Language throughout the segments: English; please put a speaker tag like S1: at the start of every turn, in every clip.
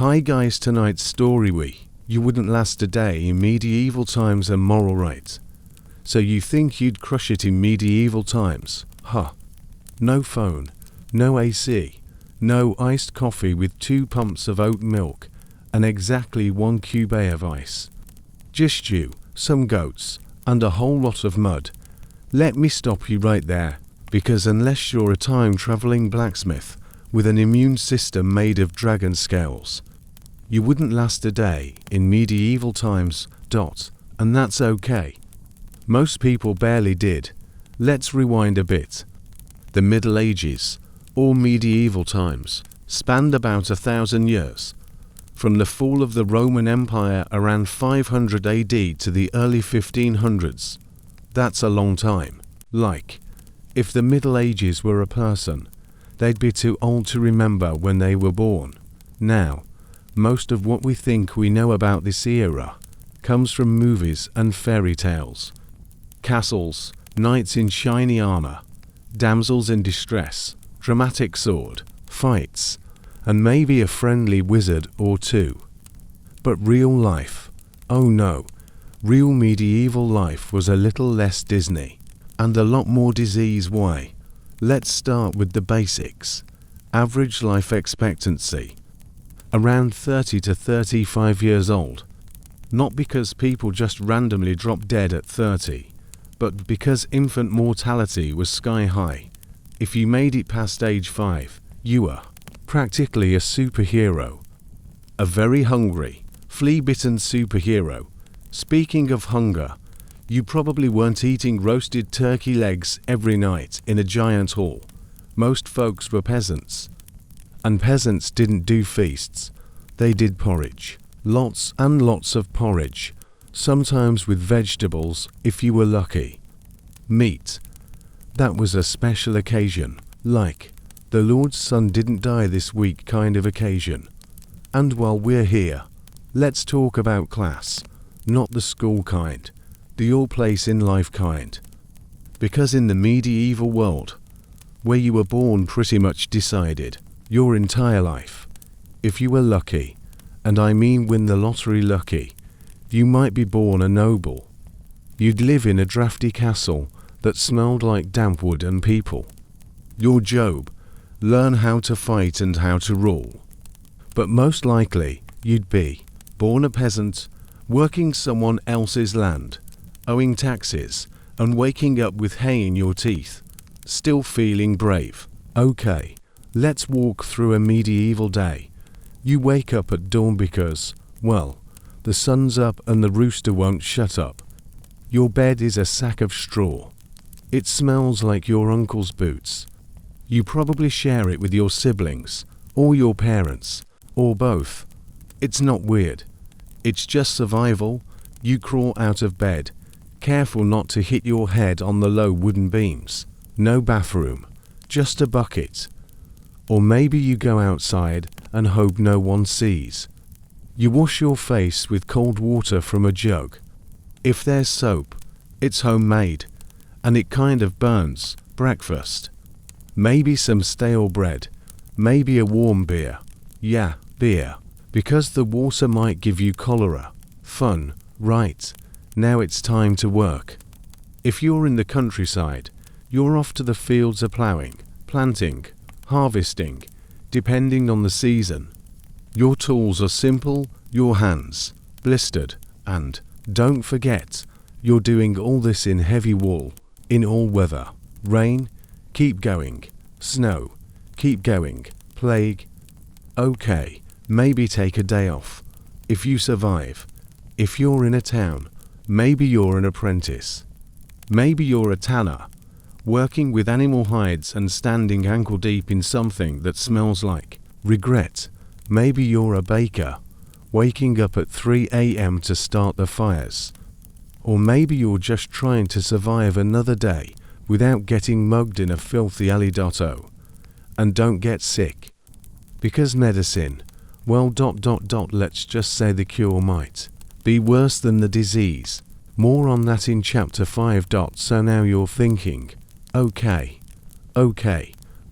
S1: Hi guys, tonight's story you wouldn't last a day in medieval times and moral right. So you think you'd crush it in medieval times? Huh. No phone, no AC, no iced coffee with 2 pumps of oat milk and exactly 1 cube of ice. Just you, some goats, and a whole lot of mud. Let me stop you right there, because unless you're a time-traveling blacksmith with an immune system made of dragon scales, you wouldn't last a day in medieval times, and that's okay. Most people barely did. Let's rewind a bit. The Middle Ages, or medieval times, spanned about 1,000 years. From the fall of the Roman Empire around 500 AD to the early 1500s. That's a long time. Like, if the Middle Ages were a person, they'd be too old to remember when they were born. Now, most of what we think we know about this era comes from movies and fairy tales. Castles, knights in shiny armor, damsels in distress, dramatic sword fights, and maybe a friendly wizard or two. But real life, oh no, real medieval life was a little less Disney, and a lot more disease. Why? Let's start with the basics. Average life expectancy. Around 30 to 35 years old. Not because people just randomly drop dead at 30, but because infant mortality was sky high. If you made it past age 5, you were practically a superhero. A very hungry, flea-bitten superhero. Speaking of hunger, you probably weren't eating roasted turkey legs every night in a giant hall. Most folks were peasants. And peasants didn't do feasts. They did porridge. Lots and lots of porridge. Sometimes with vegetables, if you were lucky. Meat. That was a special occasion. Like, the Lord's Son didn't die this week kind of occasion. And while we're here, let's talk about class. Not the school kind. The your place in life kind. Because in the medieval world, where you were born pretty much decided your entire life. If you were lucky, and I mean win the lottery lucky, you might be born a noble. You'd live in a drafty castle that smelled like damp wood and people. Your Job, learn how to fight and how to rule. But most likely, you'd be born a peasant, working someone else's land, owing taxes, and waking up with hay in your teeth, still feeling brave. Okay. Let's walk through a medieval day. You wake up at dawn because, well, the sun's up and the rooster won't shut up. Your bed is a sack of straw. It smells like your uncle's boots. You probably share it with your siblings, or your parents, or both. It's not weird. It's just survival. You crawl out of bed, careful not to hit your head on the low wooden beams. No bathroom, just a bucket. Or maybe you go outside and hope no one sees. You wash your face with cold water from a jug. If there's soap, it's homemade, and it kind of burns. Breakfast. Maybe some stale bread. Maybe a warm beer. Yeah, beer. Because the water might give you cholera. Fun, right? Now it's time to work. If you're in the countryside, you're off to the fields of ploughing, planting, harvesting, depending on the season. Your tools are simple, your hands blistered, and, don't forget, you're doing all this in heavy wool, in all weather. Rain, keep going. Snow, keep going. Plague, okay, maybe take a day off. If you survive. If you're in a town, maybe you're an apprentice. Maybe you're a tanner, working with animal hides and standing ankle deep in something that smells like regret. Maybe you're a baker, waking up at 3 a.m. to start the fires. Or maybe you're just trying to survive another day without getting mugged in a filthy alley. And don't get sick. Because medicine, well, let's just say the cure might be worse than the disease. More on that in chapter 5. So now you're thinking, okay,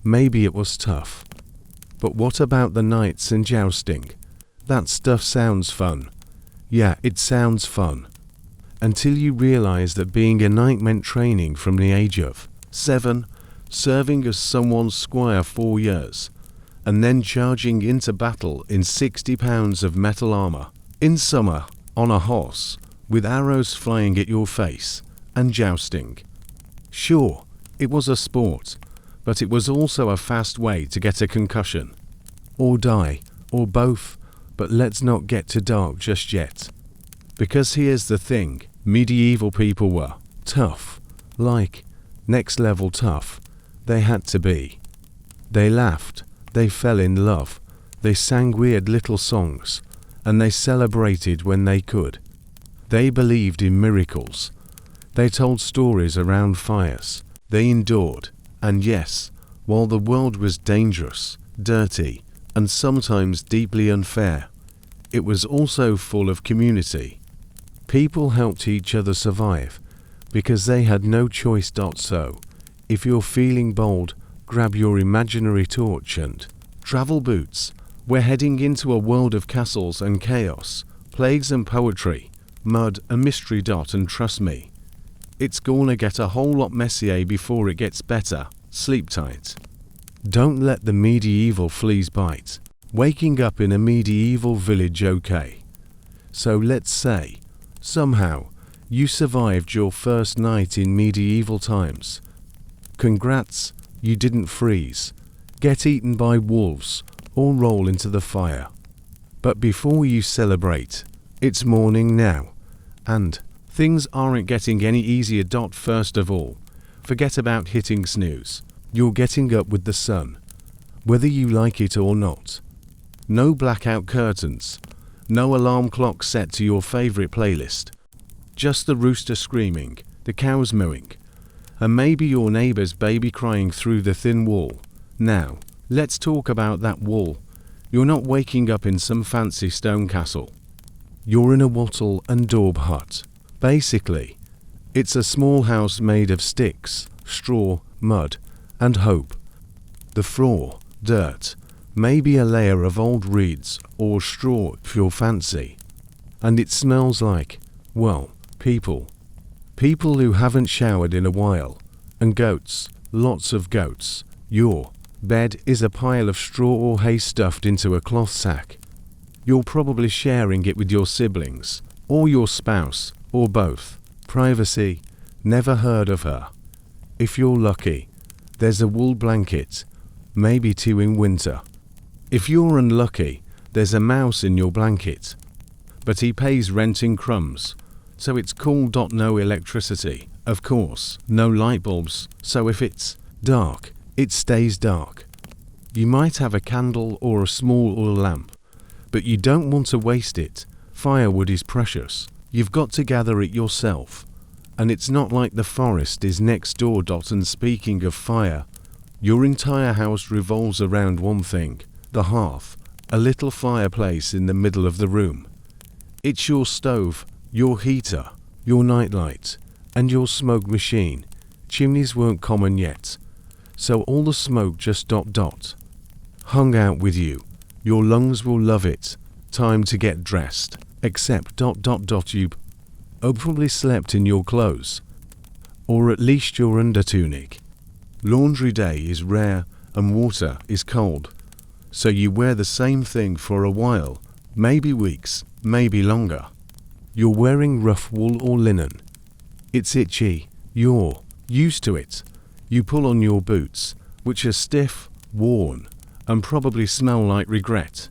S1: maybe it was tough. But what about the knights and jousting? That stuff sounds fun. Yeah, it sounds fun. Until you realize that being a knight meant training from the age of 7, serving as someone's squire 4 years, and then charging into battle in 60 pounds of metal armor, in summer, on a horse, with arrows flying at your face, and jousting. Sure, it was a sport, but it was also a fast way to get a concussion. Or die, or both, but let's not get too dark just yet. Because here's the thing, medieval people were tough, like next level tough. They had to be. They laughed, they fell in love, they sang weird little songs, and they celebrated when they could. They believed in miracles. They told stories around fires. They endured, and yes, while the world was dangerous, dirty, and sometimes deeply unfair, it was also full of community. People helped each other survive, because they had no choice. So, if you're feeling bold, grab your imaginary torch and travel boots. We're heading into a world of castles and chaos, plagues and poetry, mud and mystery. And trust me, it's gonna get a whole lot messier before it gets better. Sleep tight. Don't let the medieval fleas bite. Waking up in a medieval village, okay. So let's say, somehow, you survived your first night in medieval times. Congrats, you didn't freeze, get eaten by wolves, or roll into the fire. But before you celebrate, it's morning now, and things aren't getting any easier. First of all, forget about hitting snooze. You're getting up with the sun, whether you like it or not. No blackout curtains, no alarm clock set to your favorite playlist. Just the rooster screaming, the cows mooing, and maybe your neighbor's baby crying through the thin wall. Now, let's talk about that wall. You're not waking up in some fancy stone castle. You're in a wattle and daub hut. Basically, it's a small house made of sticks, straw, mud, and hope. The floor, dirt, maybe a layer of old reeds or straw if you're fancy. And it smells like, well, people. People who haven't showered in a while. And goats, lots of goats. Your bed is a pile of straw or hay stuffed into a cloth sack. You're probably sharing it with your siblings, or your spouse, or both. Privacy, never heard of her. If you're lucky, there's a wool blanket, maybe 2 in winter. If you're unlucky, there's a mouse in your blanket. But he pays rent in crumbs, so it's cool. No electricity, of course, no light bulbs, so if it's dark, it stays dark. You might have a candle or a small oil lamp, but you don't want to waste it. Firewood is precious. You've got to gather it yourself. And it's not like the forest is next door. And speaking of fire, your entire house revolves around one thing, the hearth, a little fireplace in the middle of the room. It's your stove, your heater, your nightlight, and your smoke machine. Chimneys weren't common yet, so all the smoke just hung out with you. Your lungs will love it. Time to get dressed. Except you probably slept in your clothes, or at least your undertunic. Laundry day is rare and water is cold, so you wear the same thing for a while, maybe weeks, maybe longer. You're wearing rough wool or linen. It's itchy. You're used to it. You pull on your boots, which are stiff, worn, and probably smell like regret.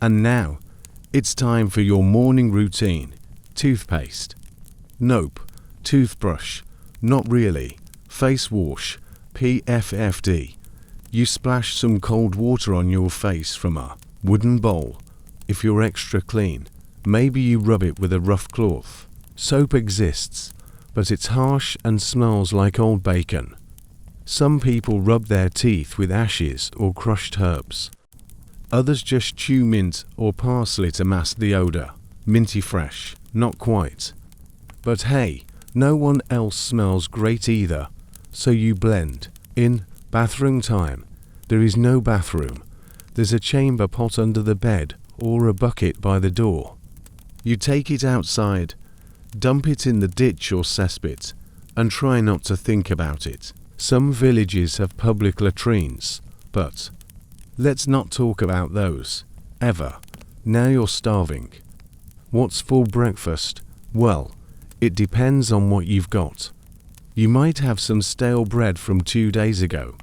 S1: And now, it's time for your morning routine. Toothpaste. Nope. Toothbrush. Not really. Face wash. PFFD. You splash some cold water on your face from a wooden bowl. If you're extra clean, maybe you rub it with a rough cloth. Soap exists, but it's harsh and smells like old bacon. Some people rub their teeth with ashes or crushed herbs. Others just chew mint or parsley to mask the odor. Minty fresh, not quite. But hey, no one else smells great either, so you blend. In bathroom time, there is no bathroom. There's a chamber pot under the bed or a bucket by the door. You take it outside, dump it in the ditch or cesspit, and try not to think about it. Some villages have public latrines, but let's not talk about those, ever. Now you're starving. What's for breakfast? Well, it depends on what you've got. You might have some stale bread from 2 days ago.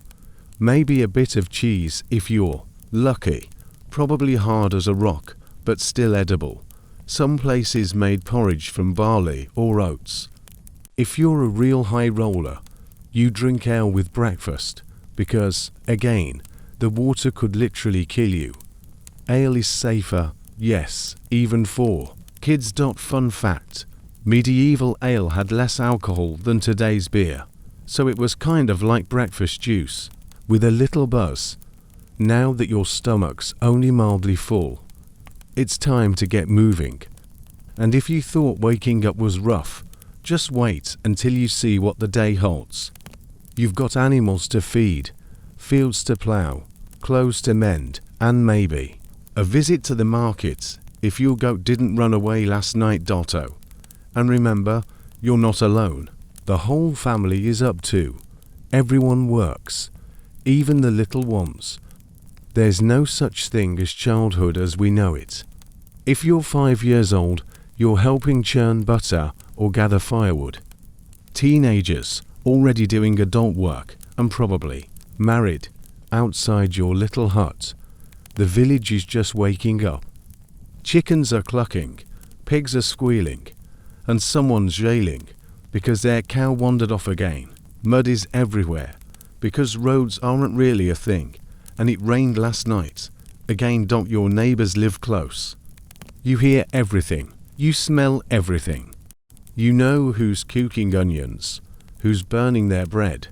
S1: Maybe a bit of cheese if you're lucky. Probably hard as a rock, but still edible. Some places made porridge from barley or oats. If you're a real high roller, you drink ale with breakfast, because, again, the water could literally kill you. Ale is safer, yes, even for kids. Fun fact, medieval ale had less alcohol than today's beer, so it was kind of like breakfast juice, with a little buzz. Now that your stomach's only mildly full, it's time to get moving. And if you thought waking up was rough, just wait until you see what the day holds. You've got animals to feed, fields to plough, clothes to mend, and maybe a visit to the market if your goat didn't run away last night. Dotto. And remember, you're not alone. The whole family is up too. Everyone works, even the little ones. There's no such thing as childhood as we know it. If you're 5 years old, you're helping churn butter or gather firewood. Teenagers, already doing adult work, and probably married, outside your little hut. The village is just waking up. Chickens are clucking, pigs are squealing, and someone's yelling because their cow wandered off again. Mud is everywhere because roads aren't really a thing, and it rained last night. Again, don't your neighbors live close? You hear everything, you smell everything. You know who's cooking onions, who's burning their bread,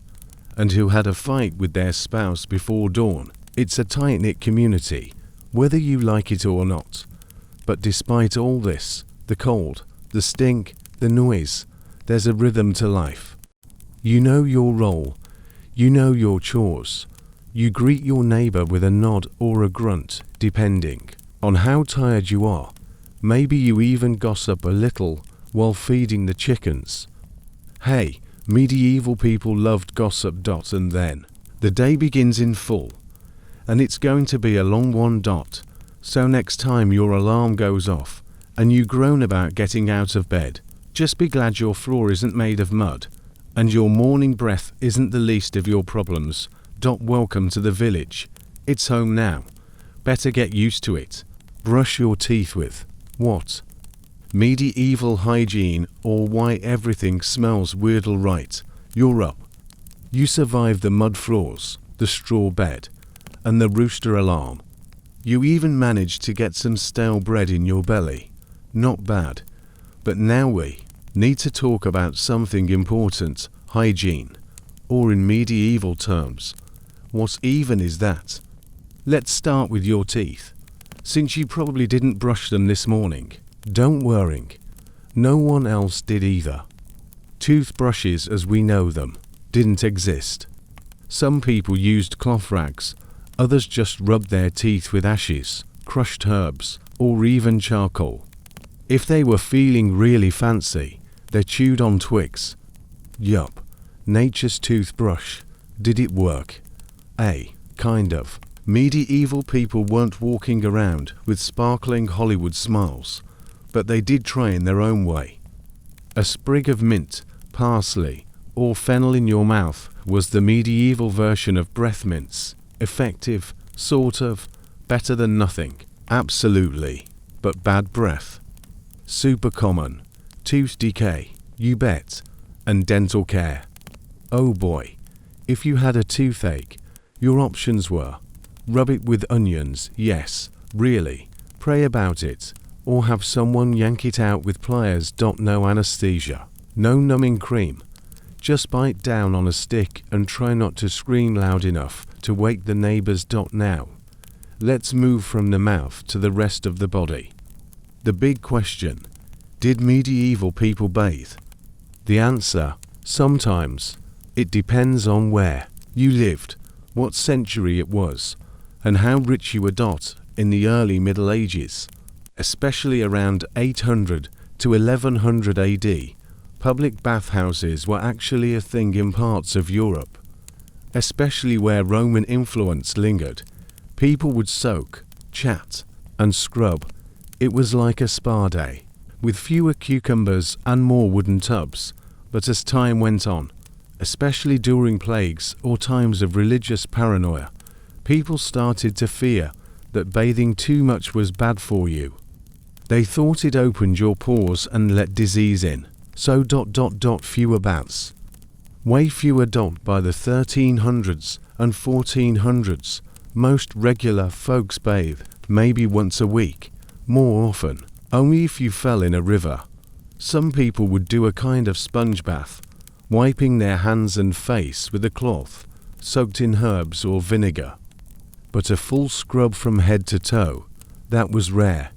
S1: and who had a fight with their spouse before dawn. It's a tight-knit community, whether you like it or not. But despite all this, the cold, the stink, the noise, there's a rhythm to life. You know your role, you know your chores. You greet your neighbor with a nod or a grunt, depending on how tired you are. Maybe you even gossip a little while feeding the chickens. Hey, medieval people loved gossip. And then the day begins in full. And it's going to be a long one. So next time your alarm goes off and you groan about getting out of bed, just be glad your floor isn't made of mud and your morning breath isn't the least of your problems. Welcome to the village. It's home now. Better get used to it. Brush your teeth with what? Medieval hygiene, or why everything smells weird. All right, you're up. You survived the mud floors, the straw bed, and the rooster alarm. You even managed to get some stale bread in your belly. Not bad. But now we need to talk about something important, hygiene, or in medieval terms, what even is that? Let's start with your teeth, since you probably didn't brush them this morning. Don't worry, no one else did either. Toothbrushes as we know them didn't exist. Some people used cloth rags, others just rubbed their teeth with ashes, crushed herbs, or even charcoal. If they were feeling really fancy, they chewed on twigs. Yup, nature's toothbrush. Did it work? Kind of. Medieval people weren't walking around with sparkling Hollywood smiles, but they did try in their own way. A sprig of mint, parsley, or fennel in your mouth was the medieval version of breath mints. Effective, sort of, better than nothing, absolutely, but bad breath. Super common. Tooth decay, you bet, and dental care. Oh boy, if you had a toothache, your options were rub it with onions, yes, really, pray about it, or have someone yank it out with pliers. No anesthesia, no numbing cream. Just bite down on a stick and try not to scream loud enough to wake the neighbors. Now, let's move from the mouth to the rest of the body. The big question, did medieval people bathe? The answer, sometimes. It depends on where you lived, what century it was, and how rich you were. in the early Middle Ages, especially around 800 to 1100 AD. Public bathhouses were actually a thing in parts of Europe, especially where Roman influence lingered. People would soak, chat, and scrub. It was like a spa day, with fewer cucumbers and more wooden tubs. But as time went on, especially during plagues or times of religious paranoia, people started to fear that bathing too much was bad for you. They thought it opened your pores and let disease in. So fewer baths. Way fewer. By the 1300s and 1400s, most regular folks bathe maybe once a week, more often only if you fell in a river. Some people would do a kind of sponge bath, wiping their hands and face with a cloth soaked in herbs or vinegar. But a full scrub from head to toe, that was rare.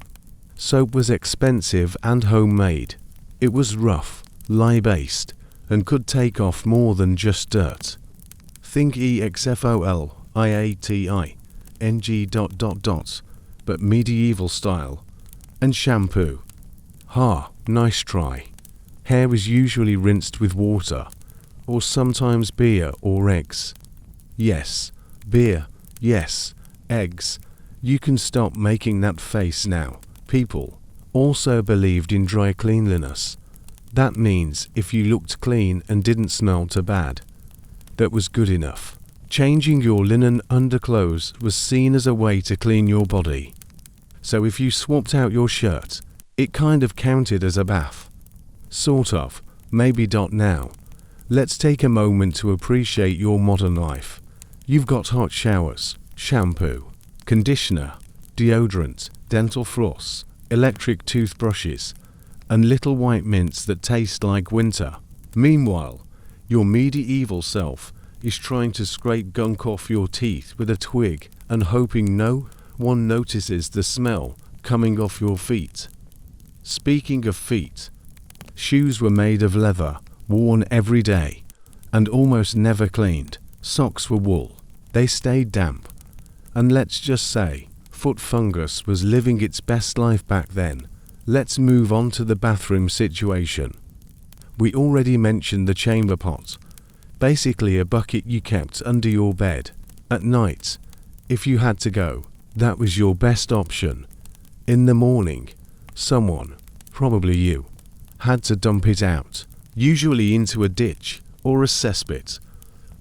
S1: Soap was expensive and homemade. It was rough, lye-based, and could take off more than just dirt. Think exfoliating, but medieval style. And shampoo. Nice try. Hair is usually rinsed with water, or sometimes beer or eggs. Yes, beer, yes, eggs. You can stop making that face now. People also believed in dry cleanliness. That means if you looked clean and didn't smell too bad, that was good enough. Changing your linen underclothes was seen as a way to clean your body. So if you swapped out your shirt, it kind of counted as a bath. Sort of, maybe. Now, let's take a moment to appreciate your modern life. You've got hot showers, shampoo, conditioner, deodorant, dental floss, electric toothbrushes, and little white mints that taste like winter. Meanwhile, your medieval self is trying to scrape gunk off your teeth with a twig and hoping no one notices the smell coming off your feet. Speaking of feet, shoes were made of leather, worn every day, and almost never cleaned. Socks were wool. They stayed damp. And let's just say, foot fungus was living its best life back then. Let's move on to the bathroom situation. We already mentioned the chamber pot. Basically a bucket you kept under your bed. At night, if you had to go, that was your best option. In the morning, someone, probably you, had to dump it out, usually into a ditch or a cesspit,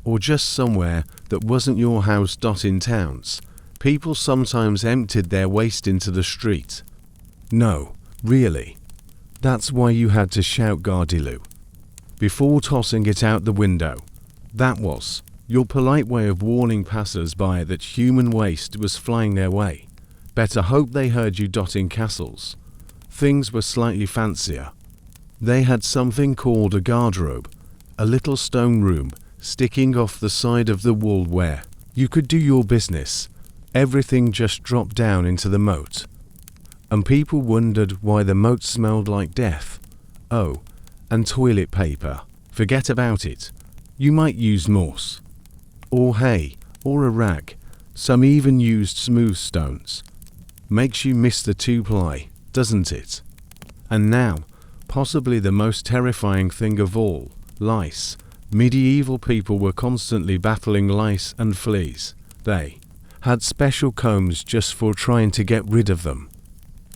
S1: or just somewhere that wasn't your house. In towns, people sometimes emptied their waste into the street. No, really. That's why you had to shout Gardiloo before tossing it out the window. That was your polite way of warning passers-by that human waste was flying their way. Better hope they heard you. In castles, things were slightly fancier. They had something called a garderobe, a little stone room sticking off the side of the wall where you could do your business. Everything just dropped down into the moat. And people wondered why the moat smelled like death. Oh, and toilet paper. Forget about it. You might use moss, or hay, or a rag. Some even used smooth stones. Makes you miss the two-ply, doesn't it? And now, possibly the most terrifying thing of all, lice. Medieval people were constantly battling lice and fleas. They had special combs just for trying to get rid of them.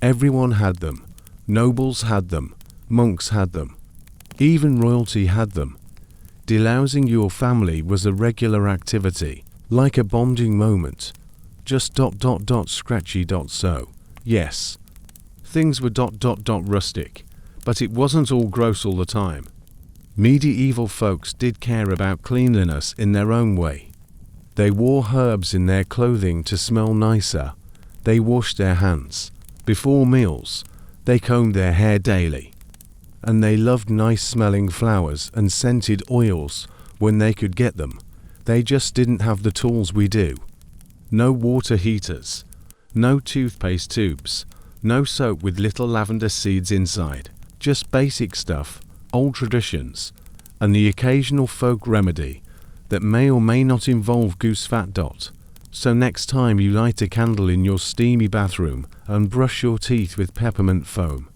S1: Everyone had them. Nobles had them. Monks had them. Even royalty had them. Delousing your family was a regular activity, like a bonding moment. Just scratchy. So, yes, things were rustic, but it wasn't all gross all the time. Medieval folks did care about cleanliness in their own way. They wore herbs in their clothing to smell nicer. They washed their hands. Before meals, they combed their hair daily. And they loved nice-smelling flowers and scented oils when they could get them. They just didn't have the tools we do. No water heaters, no toothpaste tubes, no soap with little lavender seeds inside. Just basic stuff, old traditions, and the occasional folk remedy that may or may not involve goose fat. So next time you light a candle in your steamy bathroom and brush your teeth with peppermint foam,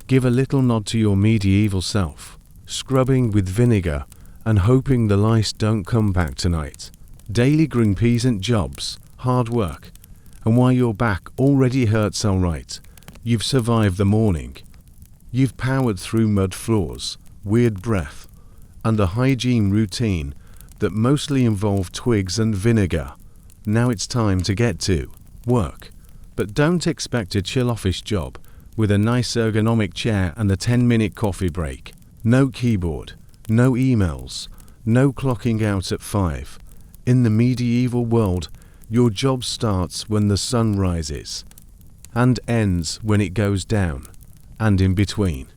S1: give a little nod to your medieval self, scrubbing with vinegar and hoping the lice don't come back tonight. Daily peasant jobs, hard work, and while your back already hurts alright, you've survived the morning. You've powered through mud floors, weird breath, and a hygiene routine that mostly involved twigs and vinegar. Now it's time to get to work. But don't expect a chill office job with a nice ergonomic chair and a 10-minute coffee break. No keyboard, no emails, no clocking out at 5. In the medieval world, your job starts when the sun rises and ends when it goes down, and in between.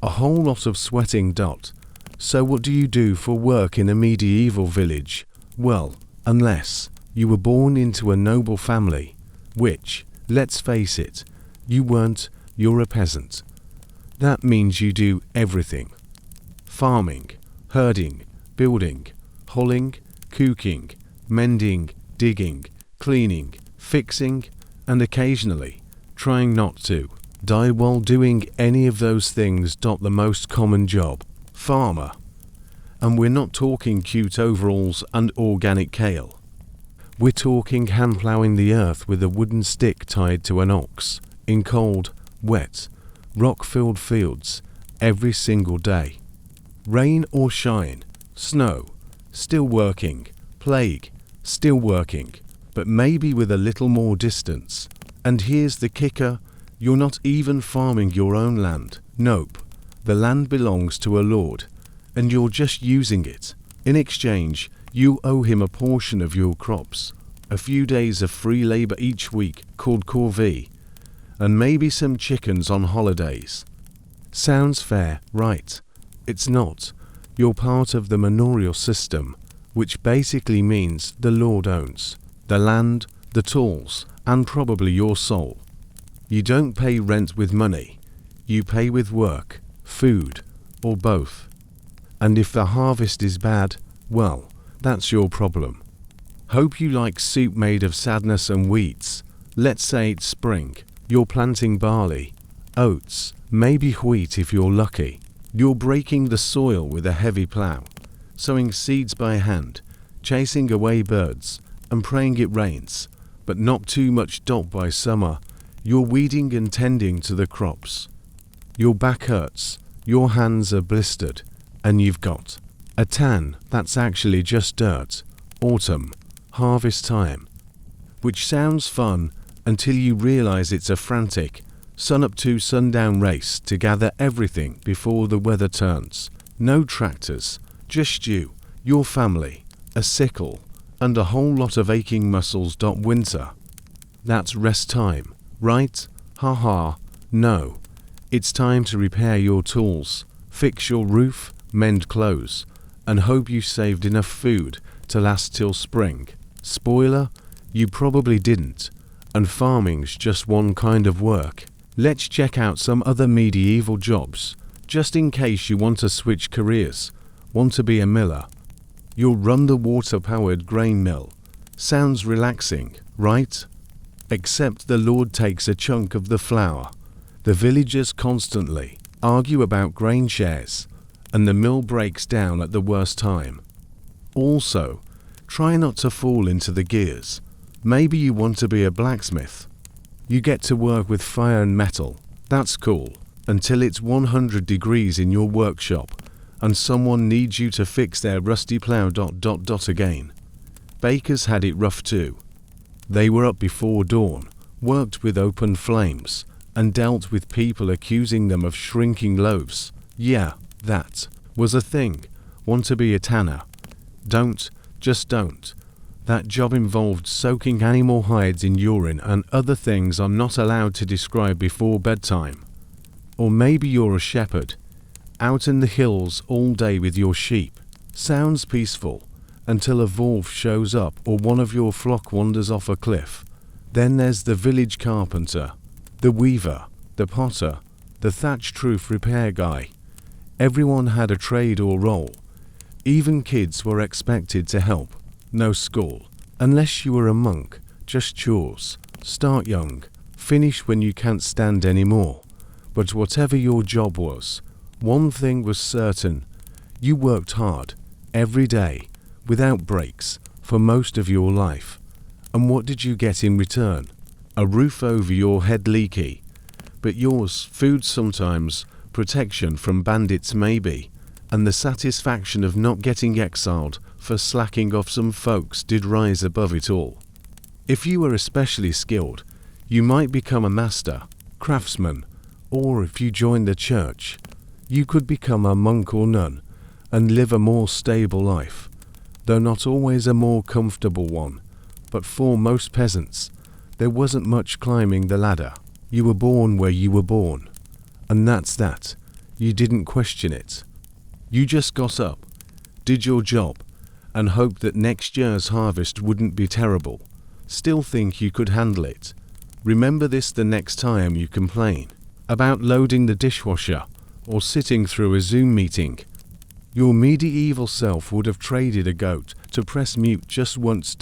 S1: A whole lot of sweating. So what do you do for work in a medieval village? Well, unless you were born into a noble family, which, let's face it, you weren't, you're a peasant. That means you do everything. Farming, herding, building, hauling, cooking, mending, digging, cleaning, fixing, and occasionally trying not to die while doing any of those things. The most common job, farmer. And we're not talking cute overalls and organic kale. We're talking hand ploughing the earth with a wooden stick tied to an ox in cold, wet, rock-filled fields every single day. Rain or shine, snow, still working, plague, still working, but maybe with a little more distance. And here's the kicker, you're not even farming your own land. Nope, the land belongs to a lord, and you're just using it. In exchange, you owe him a portion of your crops, a few days of free labor each week called corvée, and maybe some chickens on holidays. Sounds fair, right? It's not. You're part of the manorial system, which basically means the Lord owns the land, the tools, and probably your soul. You don't pay rent with money. You pay with work, food, or both. And if the harvest is bad, well, that's your problem. Hope you like soup made of sadness and weeds. Let's say it's spring. You're planting barley, oats, maybe wheat if you're lucky. You're breaking the soil with a heavy plow, sowing seeds by hand, chasing away birds, and praying it rains, but not too much. By summer, you're weeding and tending to the crops. Your back hurts, your hands are blistered, and you've got a tan that's actually just dirt. Autumn, harvest time. Which sounds fun until you realize it's a frantic, sun-up to sundown race to gather everything before the weather turns. No tractors, just you, your family, a sickle, and a whole lot of aching muscles. Winter. That's rest time, right? Haha, no. It's time to repair your tools, fix your roof, mend clothes, and hope you saved enough food to last till spring. Spoiler, you probably didn't, and farming's just one kind of work. Let's check out some other medieval jobs, just in case you want to switch careers. Want to be a miller? You'll run the water-powered grain mill. Sounds relaxing, right? Except the Lord takes a chunk of the flour. The villagers constantly argue about grain shares, and the mill breaks down at the worst time. Also, try not to fall into the gears. Maybe you want to be a blacksmith. You get to work with fire and metal. That's cool, until it's 100 degrees in your workshop, and someone needs you to fix their rusty plow. Again. Bakers had it rough too. They were up before dawn, worked with open flames, and dealt with people accusing them of shrinking loaves. Yeah, that was a thing. Want to be a tanner? Don't, just don't. That job involved soaking animal hides in urine and other things I'm not allowed to describe before bedtime. Or maybe you're a shepherd, out in the hills all day with your sheep. Sounds peaceful, until a wolf shows up or one of your flock wanders off a cliff. Then there's the village carpenter, the weaver, the potter, the thatched roof repair guy. Everyone had a trade or role. Even kids were expected to help. No school, Unless you were a monk, just chores. Start young, finish when you can't stand anymore. But whatever your job was, one thing was certain. You worked hard, every day, without breaks, for most of your life. And what did you get in return? A roof over your head leaky. But yours, food sometimes, protection from bandits maybe, and the satisfaction of not getting exiled for slacking off some folks did rise above it all. If you were especially skilled, you might become a master, craftsman, or if you joined the church, you could become a monk or nun and live a more stable life, though not always a more comfortable one. But for most peasants, there wasn't much climbing the ladder. You were born where you were born, and that's that. You didn't question it. You just got up, did your job, and hoped that next year's harvest wouldn't be terrible. Still think you could handle it. Remember this the next time you complain about loading the dishwasher or sitting through a Zoom meeting. Your medieval self would have traded a goat to press mute just once.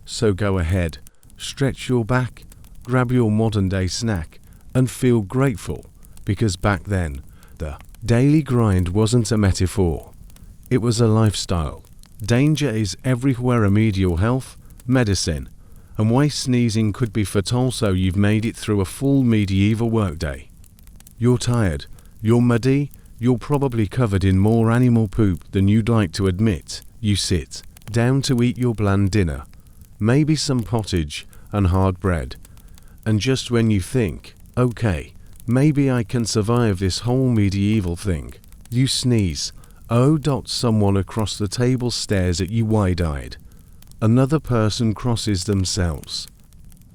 S1: So go ahead, stretch your back, grab your modern day snack, and feel grateful, because back then, the daily grind wasn't a metaphor. It was a lifestyle. Danger is everywhere. Remedial health, medicine, and why sneezing could be fatal. So you've made it through a full medieval workday. You're tired, you're muddy, you're probably covered in more animal poop than you'd like to admit. You sit down to eat your bland dinner, maybe some pottage and hard bread, and just when you think, okay, maybe I can survive this whole medieval thing, you sneeze. Oh. Someone across the table stares at you wide-eyed. Another person crosses themselves.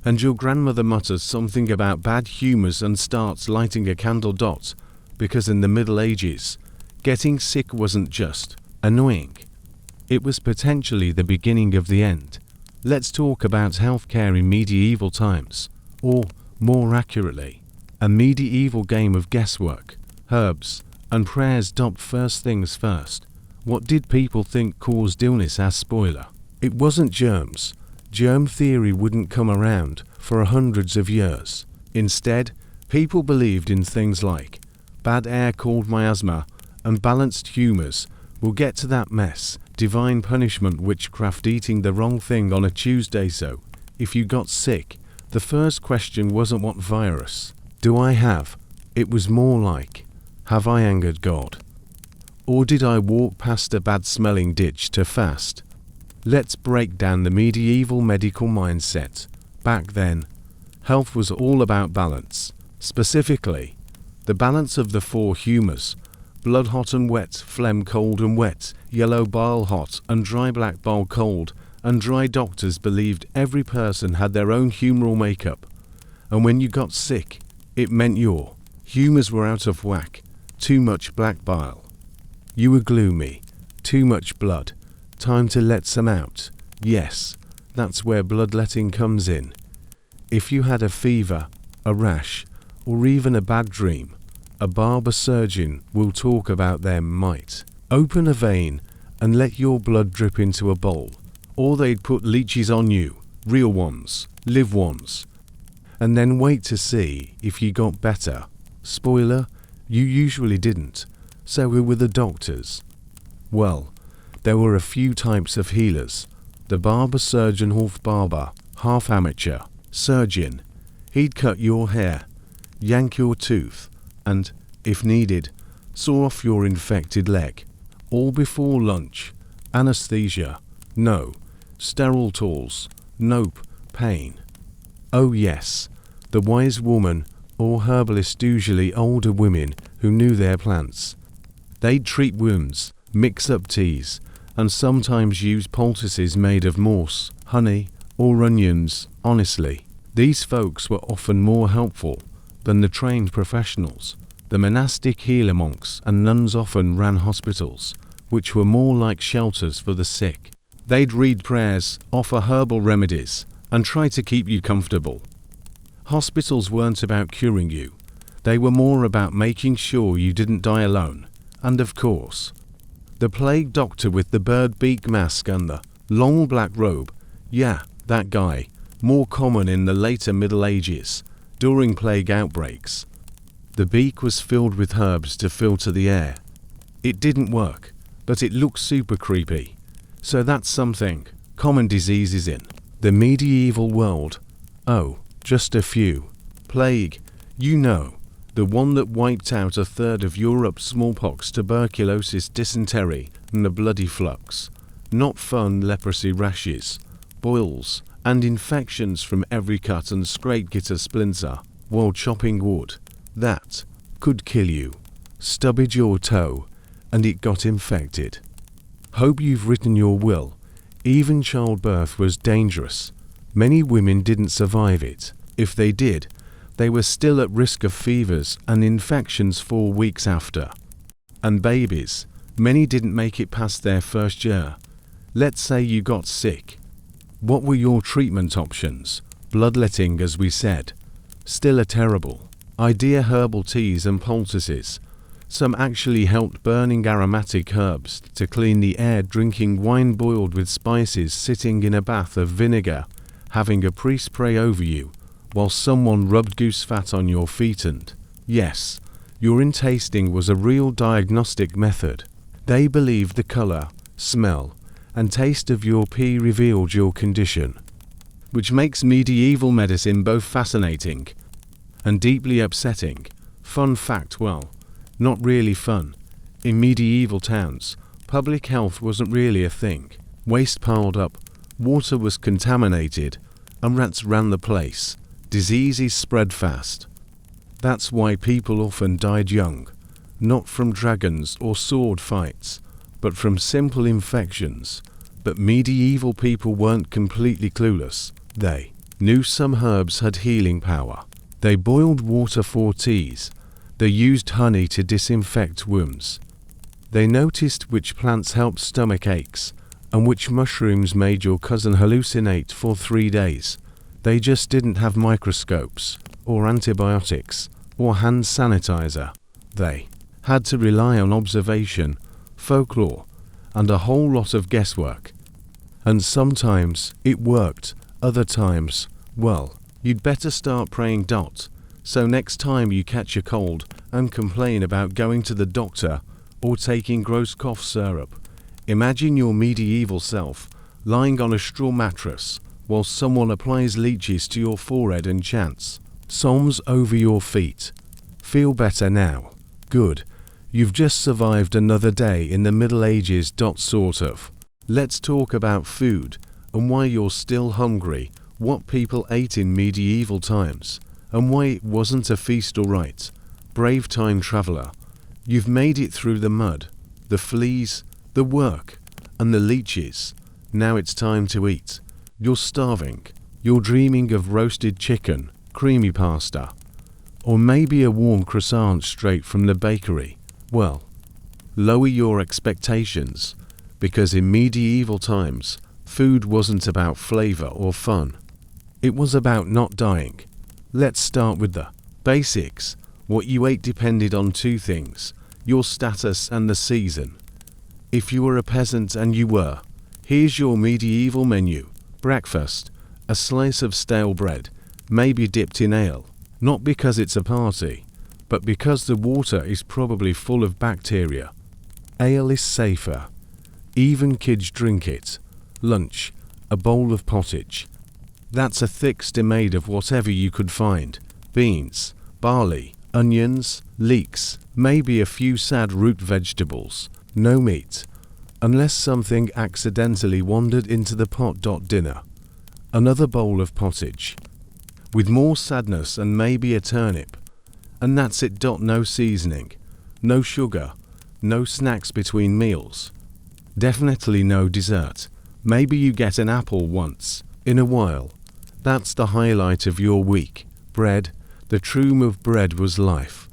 S1: And your grandmother mutters something about bad humors and starts lighting a candle. Because in the Middle Ages, getting sick wasn't just annoying. It was potentially the beginning of the end. Let's talk about healthcare in medieval times, or, more accurately, a medieval game of guesswork, herbs, and prayers. First things first, what did people think caused illness? As spoiler, it wasn't germs. Germ theory wouldn't come around for hundreds of years. Instead, people believed in things like bad air called miasma and balanced humors. We'll get to that mess. Divine punishment, witchcraft, eating the wrong thing on a Tuesday. So, if you got sick, the first question wasn't what virus do I have? It was more like, have I angered God? Or did I walk past a bad-smelling ditch too fast? Let's break down the medieval medical mindset. Back then, health was all about balance. Specifically, the balance of the four humors: blood hot and wet, phlegm cold and wet, yellow bile hot and dry, black bile cold and dry. Doctors believed every person had their own humoral makeup, and when you got sick, it meant your humors were out of whack. Too much black bile. You were gloomy. Too much blood. Time to let some out. Yes, that's where bloodletting comes in. If you had a fever, a rash, or even a bad dream, a barber surgeon, we'll talk about them, might open a vein and let your blood drip into a bowl. Or they'd put leeches on you, real ones, live ones, and then wait to see if you got better. Spoiler, you usually didn't. So who were the doctors? Well, there were a few types of healers. The barber surgeon, half barber, half amateur surgeon. He'd cut your hair, yank your tooth, and, if needed, saw off your infected leg. All before lunch. Anesthesia. No. Sterile tools. Nope. Pain. Oh yes, the wise woman, or herbalist, usually older women who knew their plants. They'd treat wounds, mix up teas, and sometimes use poultices made of morse, honey, or onions. Honestly, these folks were often more helpful than the trained professionals. The monastic healer monks and nuns often ran hospitals, which were more like shelters for the sick. They'd read prayers, offer herbal remedies, and try to keep you comfortable. Hospitals weren't about curing you. They were more about making sure you didn't die alone. And of course, the plague doctor with the bird beak mask and the long black robe, Yeah, that guy. More common in the later Middle Ages, during plague outbreaks. The beak was filled with herbs to filter the air. It didn't work, but it looked super creepy. So that's something. Common diseases in the medieval world. Oh, just a few. Plague. You know, the one that wiped out a third of Europe: smallpox, tuberculosis, dysentery, and the bloody flux. Not fun. Leprosy, rashes, boils, and infections from every cut and scrape, get a splinter while chopping wood. That could kill you. Stubbed your toe, and it got infected. Hope you've written your will. Even childbirth was dangerous. Many women didn't survive it. If they did, they were still at risk of fevers and infections 4 weeks after. And babies, many didn't make it past their first year. Let's say you got sick. What were your treatment options? Bloodletting, as we said. Still a terrible idea. Herbal teas and poultices. Some actually helped. Burning aromatic herbs to clean the air. Drinking wine boiled with spices. Sitting in a bath of vinegar. Having a priest pray over you while someone rubbed goose fat on your feet. And yes, urine tasting was a real diagnostic method. They believed the color, smell, and taste of your pee revealed your condition, which makes medieval medicine both fascinating and deeply upsetting. Fun fact: well, not really fun. In medieval towns, public health wasn't really a thing. Waste piled up, water was contaminated, and rats ran the place. Diseases spread fast. That's why people often died young, not from dragons or sword fights, but from simple infections. But medieval people weren't completely clueless. They knew some herbs had healing power. They boiled water for teas. They used honey to disinfect wounds. They noticed which plants helped stomach aches and which mushrooms made your cousin hallucinate for 3 days. They just didn't have microscopes or antibiotics or hand sanitizer. They had to rely on observation, folklore, and a whole lot of guesswork. And sometimes it worked, other times, well, you'd better start praying. So next time you catch a cold and complain about going to the doctor or taking gross cough syrup, imagine your medieval self lying on a straw mattress while someone applies leeches to your forehead and chants psalms over your feet. Feel better now? Good. You've just survived another day in the Middle Ages. Sort of. Let's talk about food and why you're still hungry, what people ate in medieval times, and why it wasn't a feast. Alright, brave time traveler. You've made it through the mud, the fleas, the work, and the leeches. Now it's time to eat. You're starving. You're dreaming of roasted chicken, creamy pasta, or maybe a warm croissant straight from the bakery. Well, lower your expectations, because in medieval times, food wasn't about flavor or fun. It was about not dying. Let's start with the basics. What you ate depended on 2 things: your status and the season. If you were a peasant, and you were, here's your medieval menu. Breakfast: a slice of stale bread, maybe dipped in ale, not because it's a party, but because the water is probably full of bacteria. Ale is safer. Even kids drink it. Lunch: a bowl of pottage. That's a thick stew made of whatever you could find: beans, barley, onions, leeks, maybe a few sad root vegetables. No meat, unless something accidentally wandered into the pot. Dinner: another bowl of pottage, with more sadness and maybe a turnip. And that's it. No seasoning, no sugar, no snacks between meals. Definitely no dessert. Maybe you get an apple once in a while. That's the highlight of your week. Bread: the true of bread was life.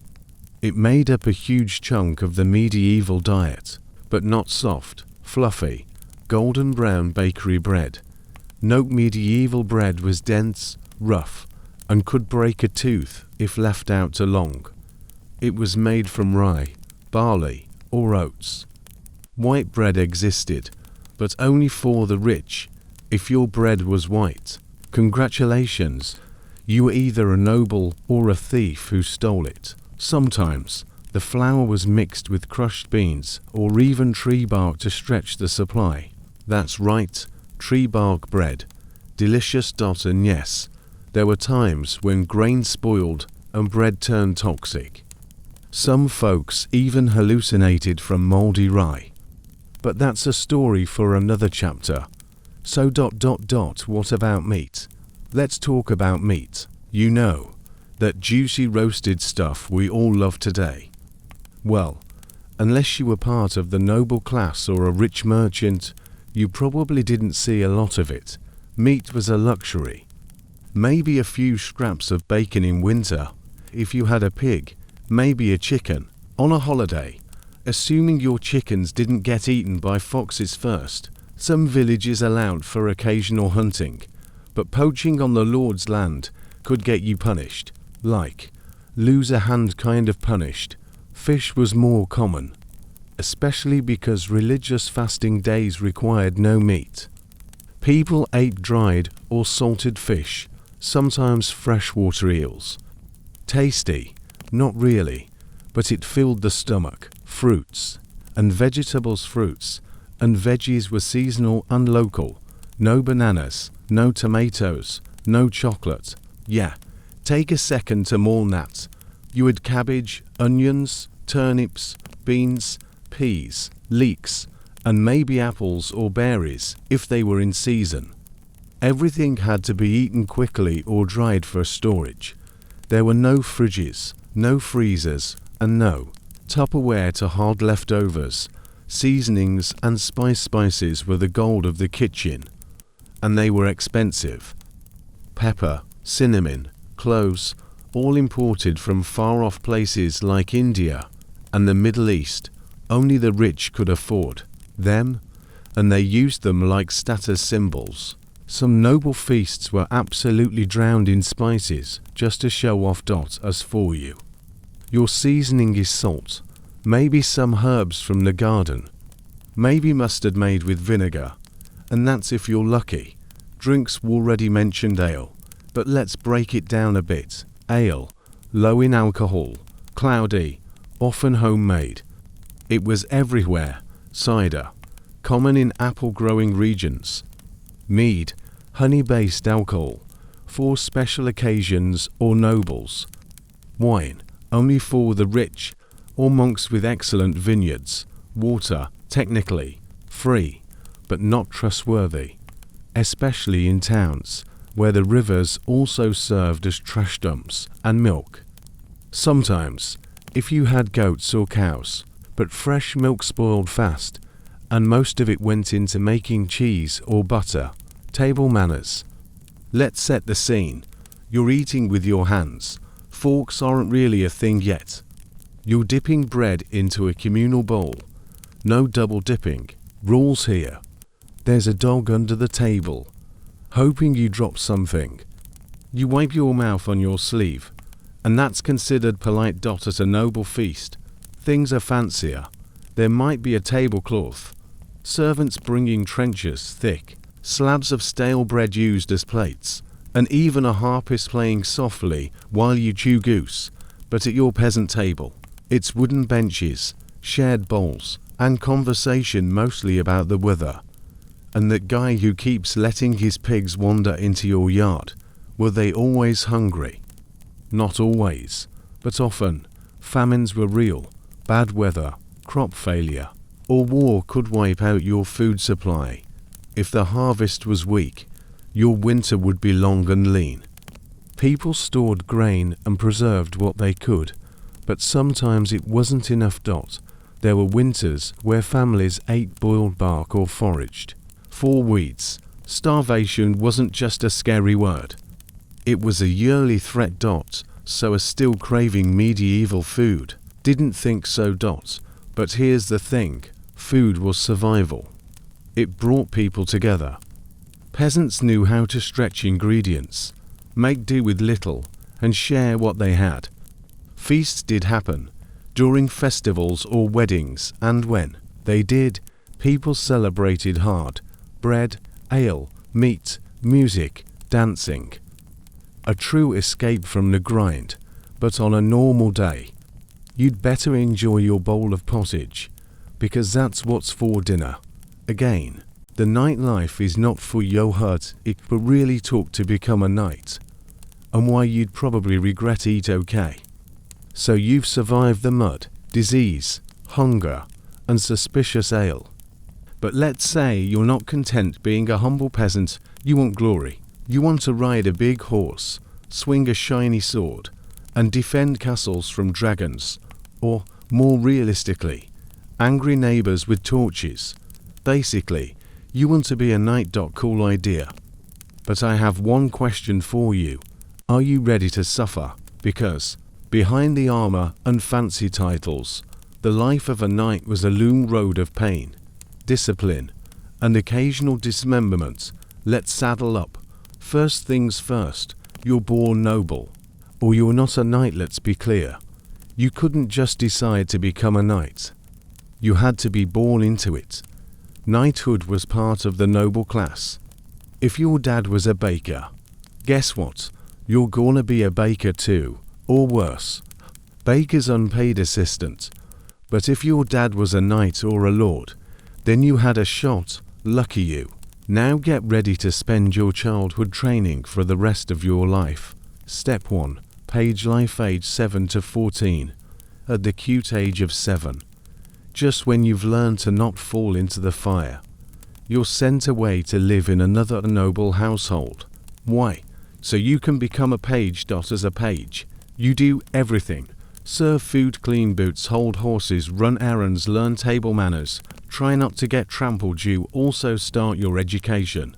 S1: It made up a huge chunk of the medieval diet, but not soft, fluffy, golden brown bakery bread. No, medieval bread was dense, rough, and could break a tooth if left out too long. It was made from rye, barley, or oats. White bread existed, but only for the rich. If your bread was white, congratulations, you were either a noble or a thief who stole it. Sometimes, the flour was mixed with crushed beans or even tree bark to stretch the supply. That's right, tree bark bread. Delicious. And yes, there were times when grain spoiled and bread turned toxic. Some folks even hallucinated from moldy rye. But that's a story for another chapter. So what about meat? Let's talk about meat. You know, that juicy roasted stuff we all love today. Well, unless you were part of the noble class or a rich merchant, you probably didn't see a lot of it. Meat was a luxury. Maybe a few scraps of bacon in winter. If you had a pig, maybe a chicken, on a holiday. Assuming your chickens didn't get eaten by foxes first. Some villages allowed for occasional hunting, but poaching on the Lord's land could get you punished. Like, lose a hand kind of punished. Fish was more common, especially because religious fasting days required no meat. People ate dried or salted fish, sometimes freshwater eels. Tasty, not really, but it filled the stomach. Fruits and vegetables. Fruits and veggies were seasonal and local. No bananas, no tomatoes, no chocolate. Yeah, take a second to mourn that. You had cabbage, onions, turnips, beans, peas, leeks, and maybe apples or berries if they were in season. Everything had to be eaten quickly or dried for storage. There were no fridges, no freezers, and no Tupperware to hard leftovers. Seasonings and spices were the gold of the kitchen, and they were expensive. Pepper, cinnamon, cloves, all imported from far-off places like India and the Middle East. Only the rich could afford them, and they used them like status symbols. Some noble feasts were absolutely drowned in spices just to show off. As for you, your seasoning is salt, maybe some herbs from the garden, maybe mustard made with vinegar, and that's if you're lucky. Drinks already mentioned ale, but let's break it down a bit. Ale, low in alcohol, cloudy, often homemade. It was everywhere. Cider, common in apple-growing regions. Mead, honey-based alcohol, for special occasions or nobles. Wine, only for the rich or monks with excellent vineyards. Water, technically free, but not trustworthy, especially in towns where the rivers also served as trash dumps. And milk. Sometimes, if you had goats or cows, but fresh milk spoiled fast, and most of it went into making cheese or butter. Table manners. Let's set the scene. You're eating with your hands. Forks aren't really a thing yet. You're dipping bread into a communal bowl. No double dipping. Rules here. There's a dog under the table, hoping you drop something. You wipe your mouth on your sleeve, and that's considered polite. At a noble feast, things are fancier. There might be a tablecloth, servants bringing trenchers thick, slabs of stale bread used as plates, and even a harpist playing softly while you chew goose. But at your peasant table, it's wooden benches, shared bowls, and conversation mostly about the weather. And that guy who keeps letting his pigs wander into your yard. Were they always hungry? Not always, but often. Famines were real. Bad weather, crop failure, or war could wipe out your food supply. If the harvest was weak, your winter would be long and lean. People stored grain and preserved what they could, but sometimes it wasn't enough. There were winters where families ate boiled bark or foraged for weeds. Starvation wasn't just a scary word. It was a yearly threat. So a still craving medieval food didn't think so. But here's the thing, food was survival. It brought people together. Peasants knew how to stretch ingredients, make do with little, and share what they had. Feasts did happen during festivals or weddings, and when they did, people celebrated hard. Bread, ale, meat, music, dancing. A true escape from the grind, but on a normal day. You'd better enjoy your bowl of pottage, because that's what's for dinner. Again, the nightlife is not for your hut, it will really took to become a knight. And why you'd probably regret it. Okay. So you've survived the mud, disease, hunger, and suspicious ale. But let's say you're not content being a humble peasant, you want glory. You want to ride a big horse, swing a shiny sword, and defend castles from dragons, or, more realistically, angry neighbors with torches. Basically, you want to be a knight. Cool idea. But I have one question for you. Are you ready to suffer? Because, behind the armor and fancy titles, the life of a knight was a long road of pain, discipline, and occasional dismemberment. Let's saddle up. First things first, you're born noble. Or you're not a knight, let's be clear. You couldn't just decide to become a knight. You had to be born into it. Knighthood was part of the noble class. If your dad was a baker, guess what? You're gonna be a baker too, or worse, baker's unpaid assistant. But if your dad was a knight or a lord, then you had a shot. Lucky you. Now get ready to spend your childhood training for the rest of your life. Step 1. Page life age 7 to 14. At the cute age of 7. Just when you've learned to not fall into the fire, you're sent away to live in another noble household. Why? So you can become a page. As a page, you do everything. Serve food, clean boots, hold horses, run errands, learn table manners, try not to get trampled. You also start your education.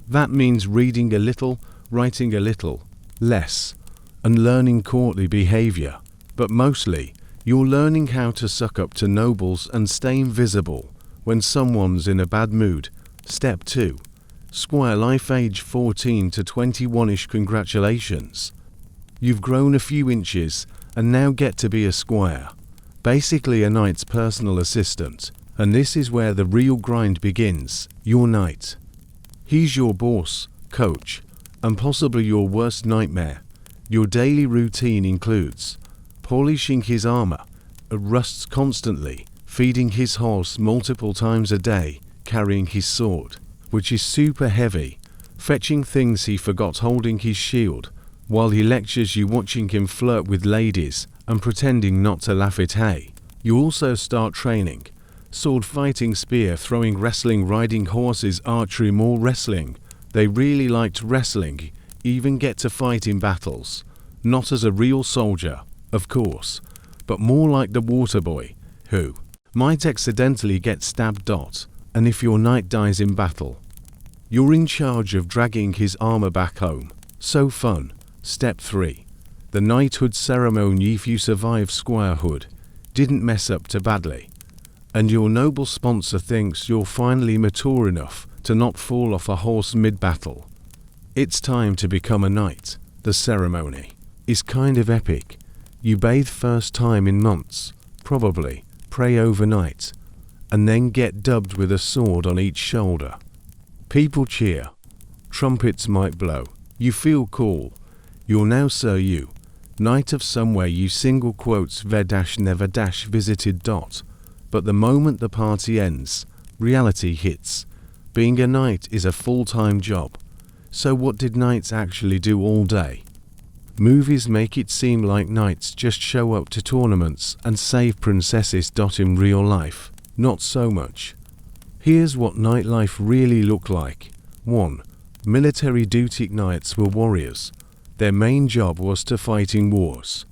S1: That means reading a little, writing a little, less, and learning courtly behavior. But mostly, you're learning how to suck up to nobles and stay invisible when someone's in a bad mood. Step 2. Squire life age 14 to 21ish. Congratulations. You've grown a few inches and now get to be a squire. Basically a knight's personal assistant. And this is where the real grind begins. Your knight. He's your boss, coach, and possibly your worst nightmare. Your daily routine includes polishing his armor, rusts constantly, feeding his horse multiple times a day, carrying his sword, which is super heavy, fetching things he forgot, holding his shield, while he lectures you, watching him flirt with ladies, and pretending not to laugh at hay. You also start training. Sword fighting, spear throwing, wrestling, riding horses, archery, more wrestling. They really liked wrestling, even get to fight in battles. Not as a real soldier, of course, but more like the water boy, who might accidentally get stabbed. And if your knight dies in battle, you're in charge of dragging his armor back home. So fun. Step 3. The knighthood ceremony. If you survive squirehood, didn't mess up too badly, and your noble sponsor thinks you're finally mature enough to not fall off a horse mid-battle, it's time to become a knight. The ceremony is kind of epic. You bathe first time in months, probably, pray overnight, and then get dubbed with a sword on each shoulder. People cheer. Trumpets might blow. You feel cool. You're now Sir You, knight of somewhere you single quotes never visited. But the moment the party ends, reality hits. Being a knight is a full-time job. So what did knights actually do all day? Movies make it seem like knights just show up to tournaments and save princesses. In real life, not so much. Here's what nightlife really looked like. 1. Military duty. Knights were warriors. Their main job was to fight in wars.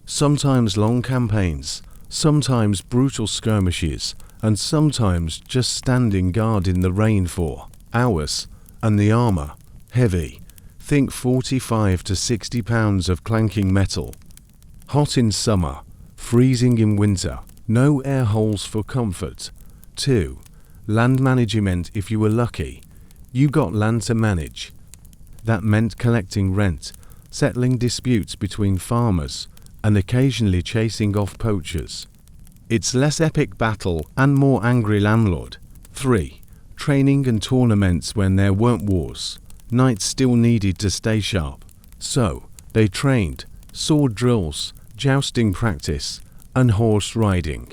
S1: Sometimes long campaigns, sometimes brutal skirmishes, and sometimes just standing guard in the rain for hours. And the armor, heavy. Think 45 to 60 pounds of clanking metal. Hot in summer, freezing in winter, no air holes for comfort. 2. Land management. If you were lucky, you got land to manage. That meant collecting rent, settling disputes between farmers, and occasionally chasing off poachers. It's less epic battle and more angry landlord. 3. training and tournaments when there weren't wars. Knights still needed to stay sharp. So, they trained, sword drills, jousting practice, and horse riding.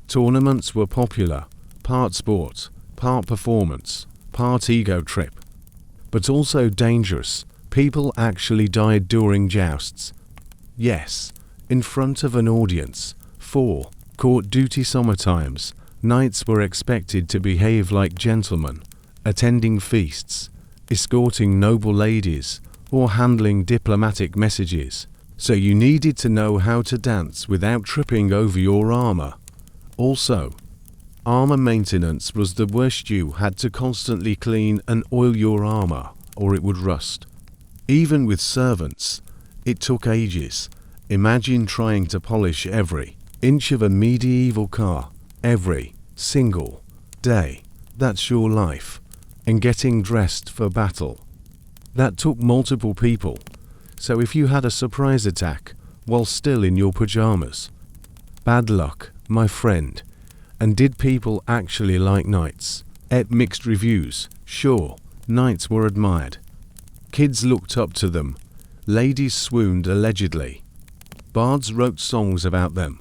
S1: Tournaments were popular, part sport, part performance, part ego trip. But also dangerous. People actually died during jousts. Yes, in front of an audience. 4. Court duty. Sometimes, knights were expected to behave like gentlemen, attending feasts, escorting noble ladies, or handling diplomatic messages. So you needed to know how to dance without tripping over your armor. Also, armor maintenance was the worst. You had to constantly clean and oil your armor, or it would rust. Even with servants, it took ages. Imagine trying to polish every inch of a medieval car, every single day. That's your life. And getting dressed for battle. That took multiple people. So if you had a surprise attack while still in your pajamas, bad luck, my friend. And did people actually like knights? Mixed reviews. Sure, knights were admired. Kids looked up to them. Ladies swooned allegedly. Bards wrote songs about them.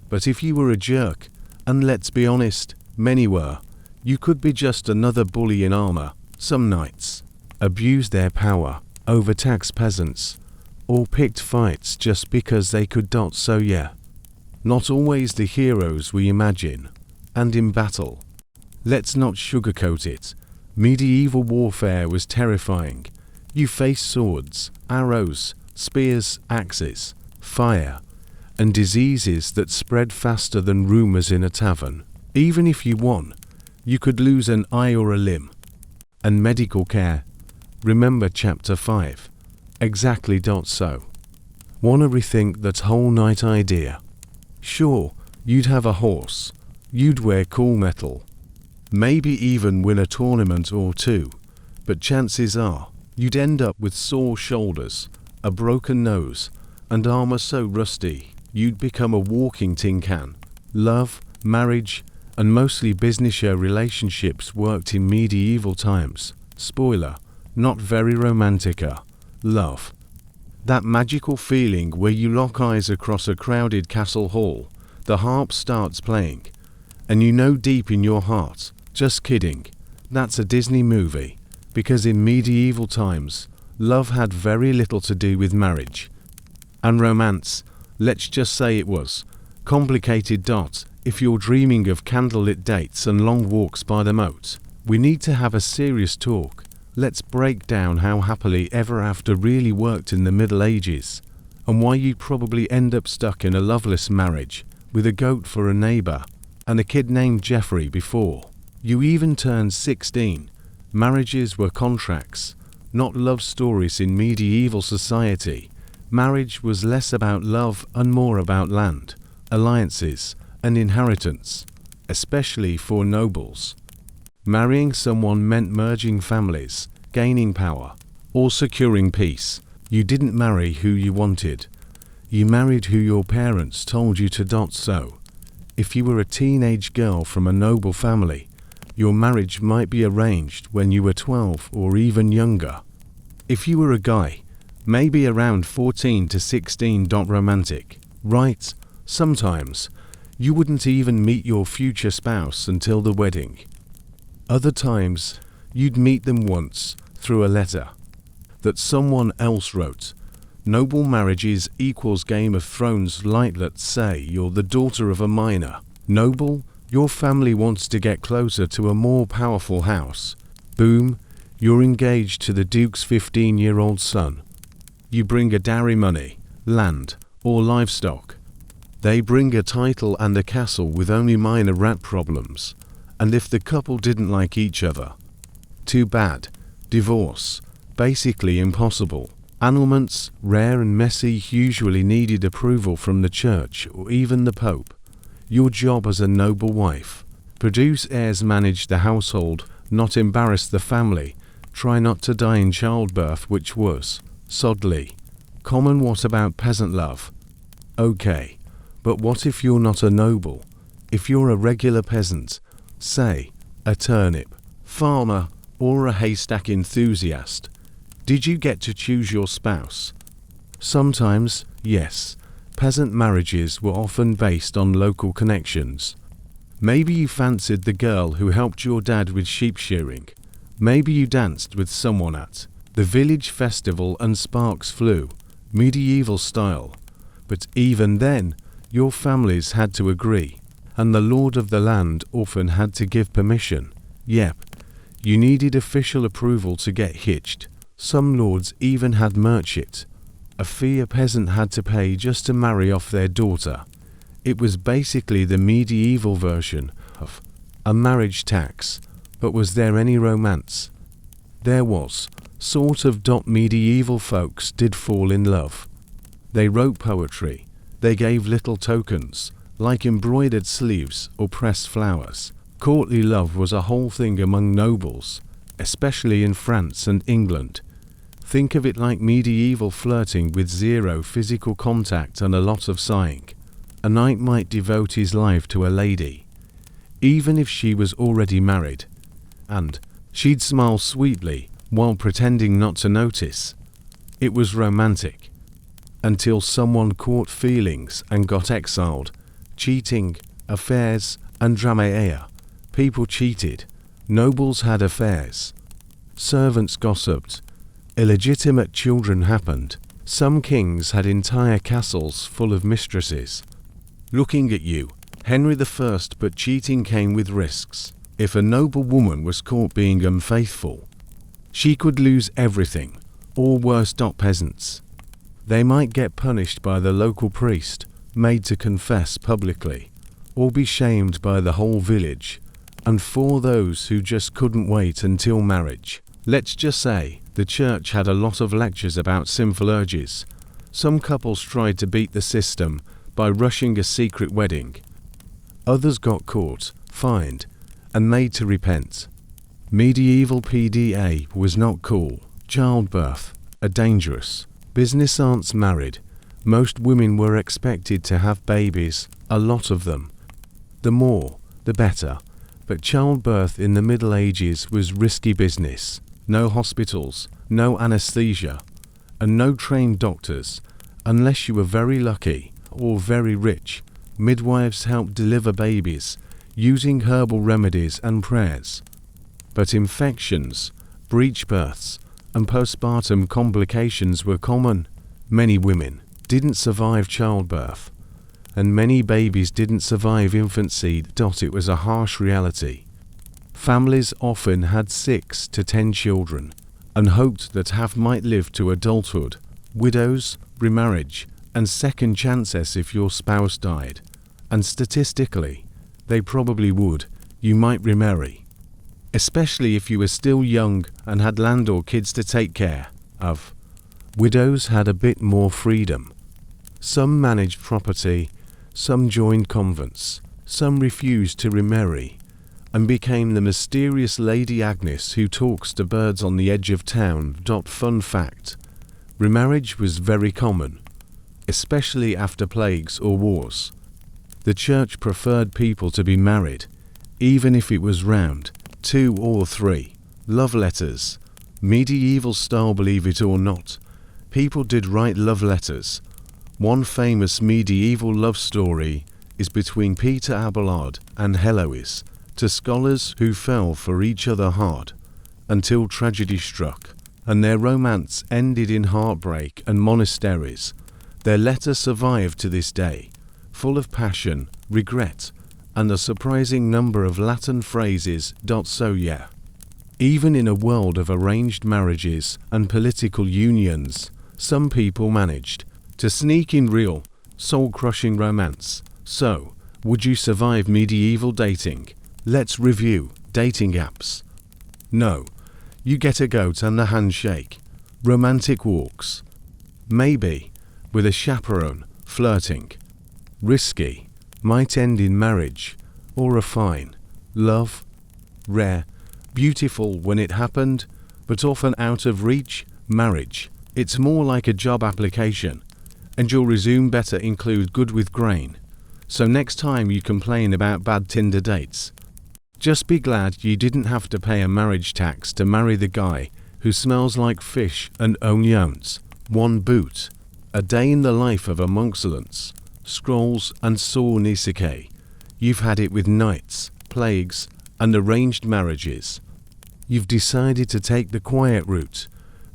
S1: But if you were a jerk, and let's be honest, many were, you could be just another bully in armor. Some knights abused their power, overtaxed peasants, or picked fights just because they could. So yeah, not always the heroes we imagine. And in battle, let's not sugarcoat it. Medieval warfare was terrifying. You faced swords, arrows, spears, axes, fire, and diseases that spread faster than rumors in a tavern. Even if you won, you could lose an eye or a limb. And medical care. Remember chapter 5. Exactly. So, wanna rethink that whole knight idea? Sure, you'd have a horse. You'd wear cool metal. Maybe even win a tournament or two. But chances are, you'd end up with sore shoulders, a broken nose, and armor so rusty, you'd become a walking tin can. Love, marriage, and mostly business relationships worked in medieval times. Spoiler, not very romantica. Love. That magical feeling where you lock eyes across a crowded castle hall, the harp starts playing, and you know deep in your heart, just kidding, that's a Disney movie, because in medieval times, love had very little to do with marriage. And romance, let's just say it was complicated. If you're dreaming of candlelit dates and long walks by the moat, we need to have a serious talk. Let's break down how happily ever after really worked in the Middle Ages, and why you'd probably end up stuck in a loveless marriage with a goat for a neighbor and a kid named Jeffrey before you even turned 16. Marriages were contracts, not love stories in medieval society. Marriage was less about love and more about land, alliances, and inheritance, especially for nobles. Marrying someone meant merging families, gaining power, or securing peace. You didn't marry who you wanted. You married who your parents told you to. So, if you were a teenage girl from a noble family, your marriage might be arranged when you were 12 or even younger. If you were a guy, maybe around 14 to 16. Romantic, right? Sometimes, you wouldn't even meet your future spouse until the wedding. Other times, you'd meet them once, through a letter that someone else wrote. Noble marriages equals Game of Thrones light. Let's say you're the daughter of a minor noble, your family wants to get closer to a more powerful house. Boom, you're engaged to the Duke's 15-year-old son. You bring a dowry, money, land, or livestock. They bring a title and a castle with only minor rat problems. And if the couple didn't like each other, too bad. Divorce, basically impossible. Annulments, rare and messy, usually needed approval from the church or even the Pope. Your job as a noble wife: produce heirs, manage the household, not embarrass the family, try not to die in childbirth, which was, sadly, common. What about peasant love? Okay, but what if you're not a noble? If you're a regular peasant, say, a turnip farmer, or a haystack enthusiast? Did you get to choose your spouse? Sometimes, yes. Peasant marriages were often based on local connections. Maybe you fancied the girl who helped your dad with sheep shearing. Maybe you danced with someone at the village festival and sparks flew, medieval style. But even then, your families had to agree, and the lord of the land often had to give permission. Yep, you needed official approval to get hitched. Some lords even had merchant, a fee a peasant had to pay just to marry off their daughter. It was basically the medieval version of a marriage tax. But was there any romance? There was. Sort of. Medieval folks did fall in love. They wrote poetry. They gave little tokens, like embroidered sleeves or pressed flowers. Courtly love was a whole thing among nobles, especially in France and England. Think of it like medieval flirting with zero physical contact and a lot of sighing. A knight might devote his life to a lady, even if she was already married, and she'd smile sweetly while pretending not to notice. It was romantic, until someone caught feelings and got exiled. Cheating, affairs, and drama. People cheated, nobles had affairs, servants gossiped, illegitimate children happened. Some kings had entire castles full of mistresses. Looking at you, Henry I, but cheating came with risks. If a noble woman was caught being unfaithful, she could lose everything, or worse. Peasants. They might get punished by the local priest, made to confess publicly, or be shamed by the whole village. And for those who just couldn't wait until marriage, let's just say the church had a lot of lectures about sinful urges. Some couples tried to beat the system by rushing a secret wedding. Others got caught, fined, and made to repent. Medieval PDA was not cool. Childbirth, a dangerous. Business aunts married. Most women were expected to have babies, a lot of them. The more, the better. But childbirth in the Middle Ages was risky business. No hospitals, no anesthesia, and no trained doctors, unless you were very lucky or very rich. Midwives helped deliver babies, using herbal remedies and prayers. But infections, breech births, and postpartum complications were common. Many women didn't survive childbirth, and many babies didn't survive infancy. It was a harsh reality. Families often had 6 to 10 children, and hoped that half might live to adulthood. Widows, remarriage, and second chances if your spouse died. And statistically, they probably would. You might remarry, especially if you were still young and had land or kids to take care of. Widows had a bit more freedom. Some managed property, some joined convents, some refused to remarry, and became the mysterious Lady Agnes who talks to birds on the edge of town. Fun fact: remarriage was very common, especially after plagues or wars. The church preferred people to be married, even if it was round, 2 or 3. Love letters. Medieval style, believe it or not. People did write love letters. One famous medieval love story is between Peter Abelard and Heloise, to scholars who fell for each other hard, until tragedy struck, and their romance ended in heartbreak and monasteries. Their letter survived to this day, full of passion, regret, and a surprising number of Latin phrases. So yeah, even in a world of arranged marriages and political unions, some people managed to sneak in real, soul-crushing romance. So, would you survive medieval dating? Let's review dating apps. No, you get a goat and a handshake. Romantic walks. Maybe, with a chaperone, flirting. Risky, might end in marriage, or a fine. Love, rare, beautiful when it happened, but often out of reach. Marriage, it's more like a job application, and your resume better include good with grain. So next time you complain about bad Tinder dates, Just be glad you didn't have to pay a marriage tax to marry the guy who smells like fish and only owns one boot. A day in the life of a monksolence, scrolls and saw Nisike. You've had it with nights, plagues, and arranged marriages. You've decided to take the quiet route.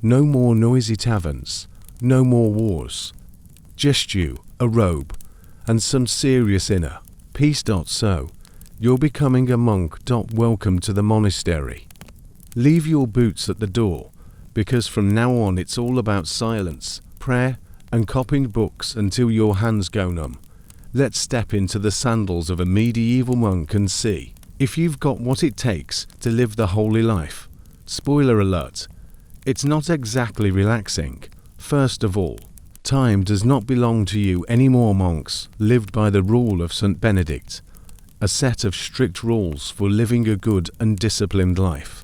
S1: No more noisy taverns, no more wars. Just you, a robe, and some serious inner peace. So, you're becoming a monk. Welcome to the monastery. Leave your boots at the door, because from now on it's all about silence, prayer, and copying books until your hands go numb. Let's step into the sandals of a medieval monk and see if you've got what it takes to live the holy life. Spoiler alert, it's not exactly relaxing. First of all, time does not belong to you anymore. Monks lived by the rule of St. Benedict, a set of strict rules for living a good and disciplined life.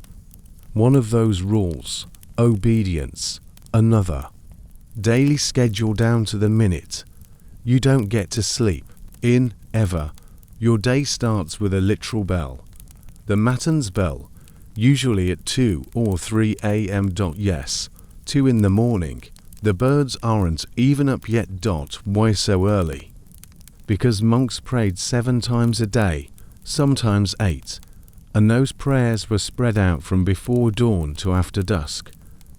S1: One of those rules, obedience. Another, daily schedule down to the minute. You don't get to sleep in ever. Your day starts with a literal bell. The matins bell, usually at 2 or 3 a.m. Yes, 2 in the morning. The birds aren't even up yet. Why so early? Because monks prayed 7 times a day, sometimes 8, and those prayers were spread out from before dawn to after dusk.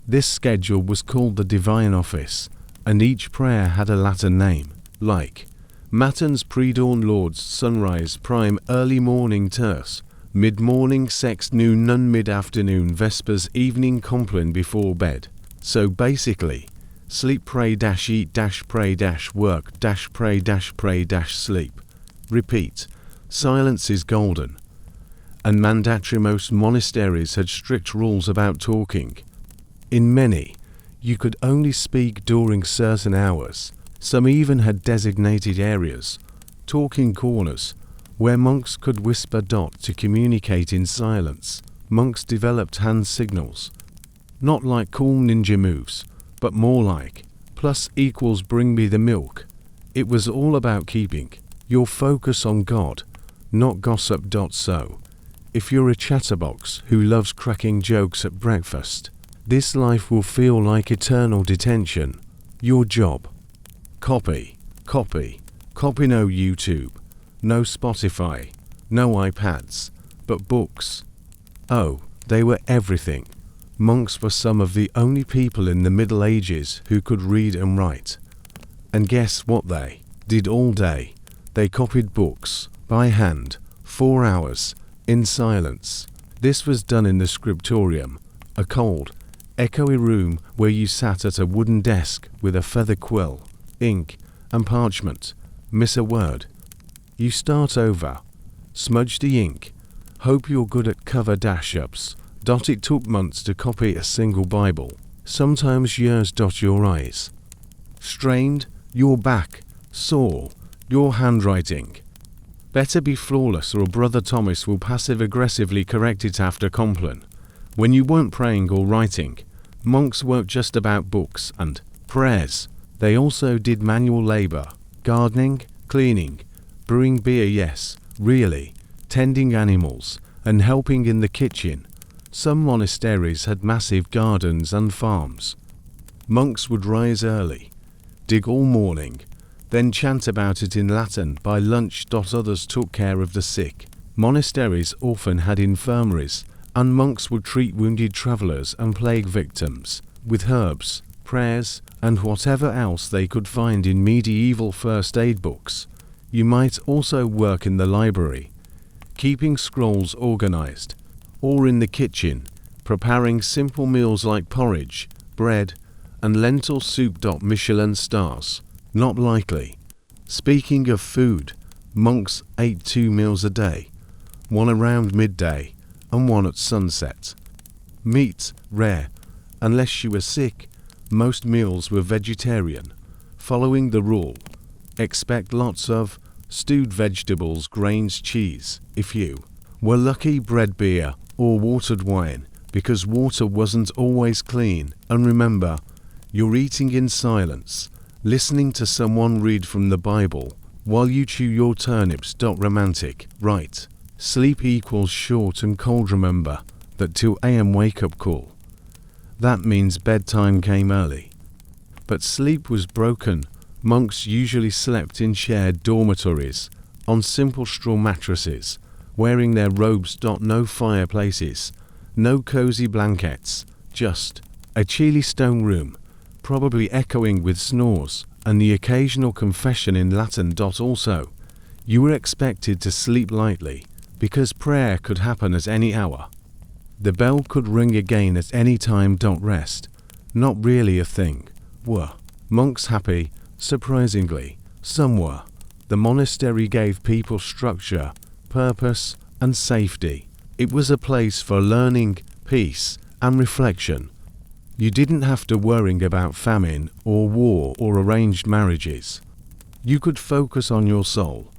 S1: This schedule was called the Divine Office, and each prayer had a Latin name, like Matins, pre-dawn, Lord's, sunrise, prime, early morning, terce, mid-morning, sext, noon, none, mid-afternoon, vespers, evening, compline, before bed. So basically, sleep, pray, eat, pray, work, pray, sleep. Repeat. Silence is golden. And mandatory. Most monasteries had strict rules about talking. In many, you could only speak during certain hours. Some even had designated areas, talking corners, where monks could whisper. To communicate in silence. Monks developed hand signals. Not like cool ninja moves, but more like += bring me the milk. It was all about keeping your focus on God, not gossip. So, if you're a chatterbox who loves cracking jokes at breakfast, this life will feel like eternal detention. Your job. Copy. No YouTube, no Spotify, no iPads, but books. Oh, they were everything. Monks were some of the only people in the Middle Ages who could read and write. And guess what they did all day? They copied books, by hand, 4 hours, in silence. This was done in the scriptorium, a cold, echoey room where you sat at a wooden desk with a feather quill, ink, and parchment. Miss a word, you start over. Smudge the ink. Hope you're good at cover dash-ups. It took months to copy a single Bible, sometimes years. Your eyes strained, your back sore, your handwriting better be flawless, or Brother Thomas will passive-aggressively correct it after compline. When you weren't praying or writing, monks weren't just about books and prayers. They also did manual labor, gardening, cleaning, brewing beer, yes, really, tending animals, and helping in the kitchen. Some monasteries had massive gardens and farms. Monks would rise early, dig all morning, then chant about it in Latin by lunch. Others took care of the sick. Monasteries often had infirmaries, and monks would treat wounded travelers and plague victims with herbs, prayers, and whatever else they could find in medieval first aid books. You might also work in the library, keeping scrolls organized, or in the kitchen, preparing simple meals like porridge, bread, and lentil soup. Michelin stars. Not likely. Speaking of food, monks ate 2 meals a day, one around midday and one at sunset. Meat, rare, unless you were sick. Most meals were vegetarian, following the rule, expect lots of stewed vegetables, grains, cheese. If you were lucky, bread, beer, or watered wine, because water wasn't always clean. And remember, you're eating in silence, listening to someone read from the Bible while you chew your turnips. Romantic, right? Sleep equals short and cold. Remember that 2 a.m. wake-up call. That means bedtime came early. But sleep was broken. Monks usually slept in shared dormitories, on simple straw mattresses, wearing their robes. No fireplaces, no cozy blankets, just a chilly stone room, probably echoing with snores, and the occasional confession in Latin. Also, you were expected to sleep lightly, because prayer could happen at any hour. The bell could ring again at any time. Rest, not really a thing. Were monks happy? Surprisingly, some were. The monastery gave people structure, purpose, and safety. It was a place for learning, peace, and reflection. You didn't have to worry about famine or war or arranged marriages. You could focus on your soul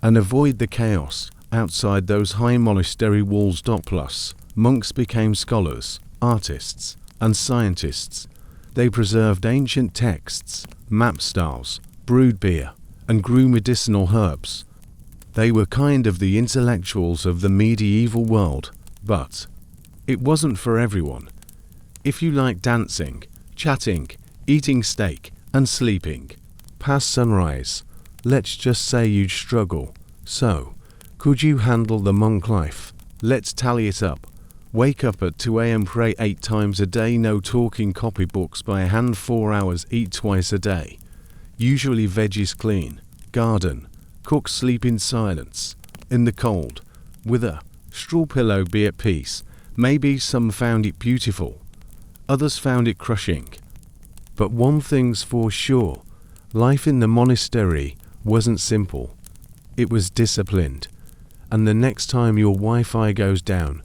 S1: and avoid the chaos outside those high monastery walls. Plus, monks became scholars, artists, and scientists. They preserved ancient texts, map styles, brewed beer, and grew medicinal herbs. They were kind of the intellectuals of the medieval world, but it wasn't for everyone. If you like dancing, chatting, eating steak, and sleeping past sunrise, let's just say you'd struggle. So, could you handle the monk life? Let's tally it up. Wake up at 2 a.m. Pray 8 times a day. No talking. Copy books by hand 4 hours. Eat twice a day. Usually veggies. Clean. Garden. Cook. Sleep in silence. In the cold. With a straw pillow. Be at peace. Maybe some found it beautiful. Others found it crushing. But one thing's for sure. Life in the monastery wasn't simple. It was disciplined. And the next time your Wi-Fi goes down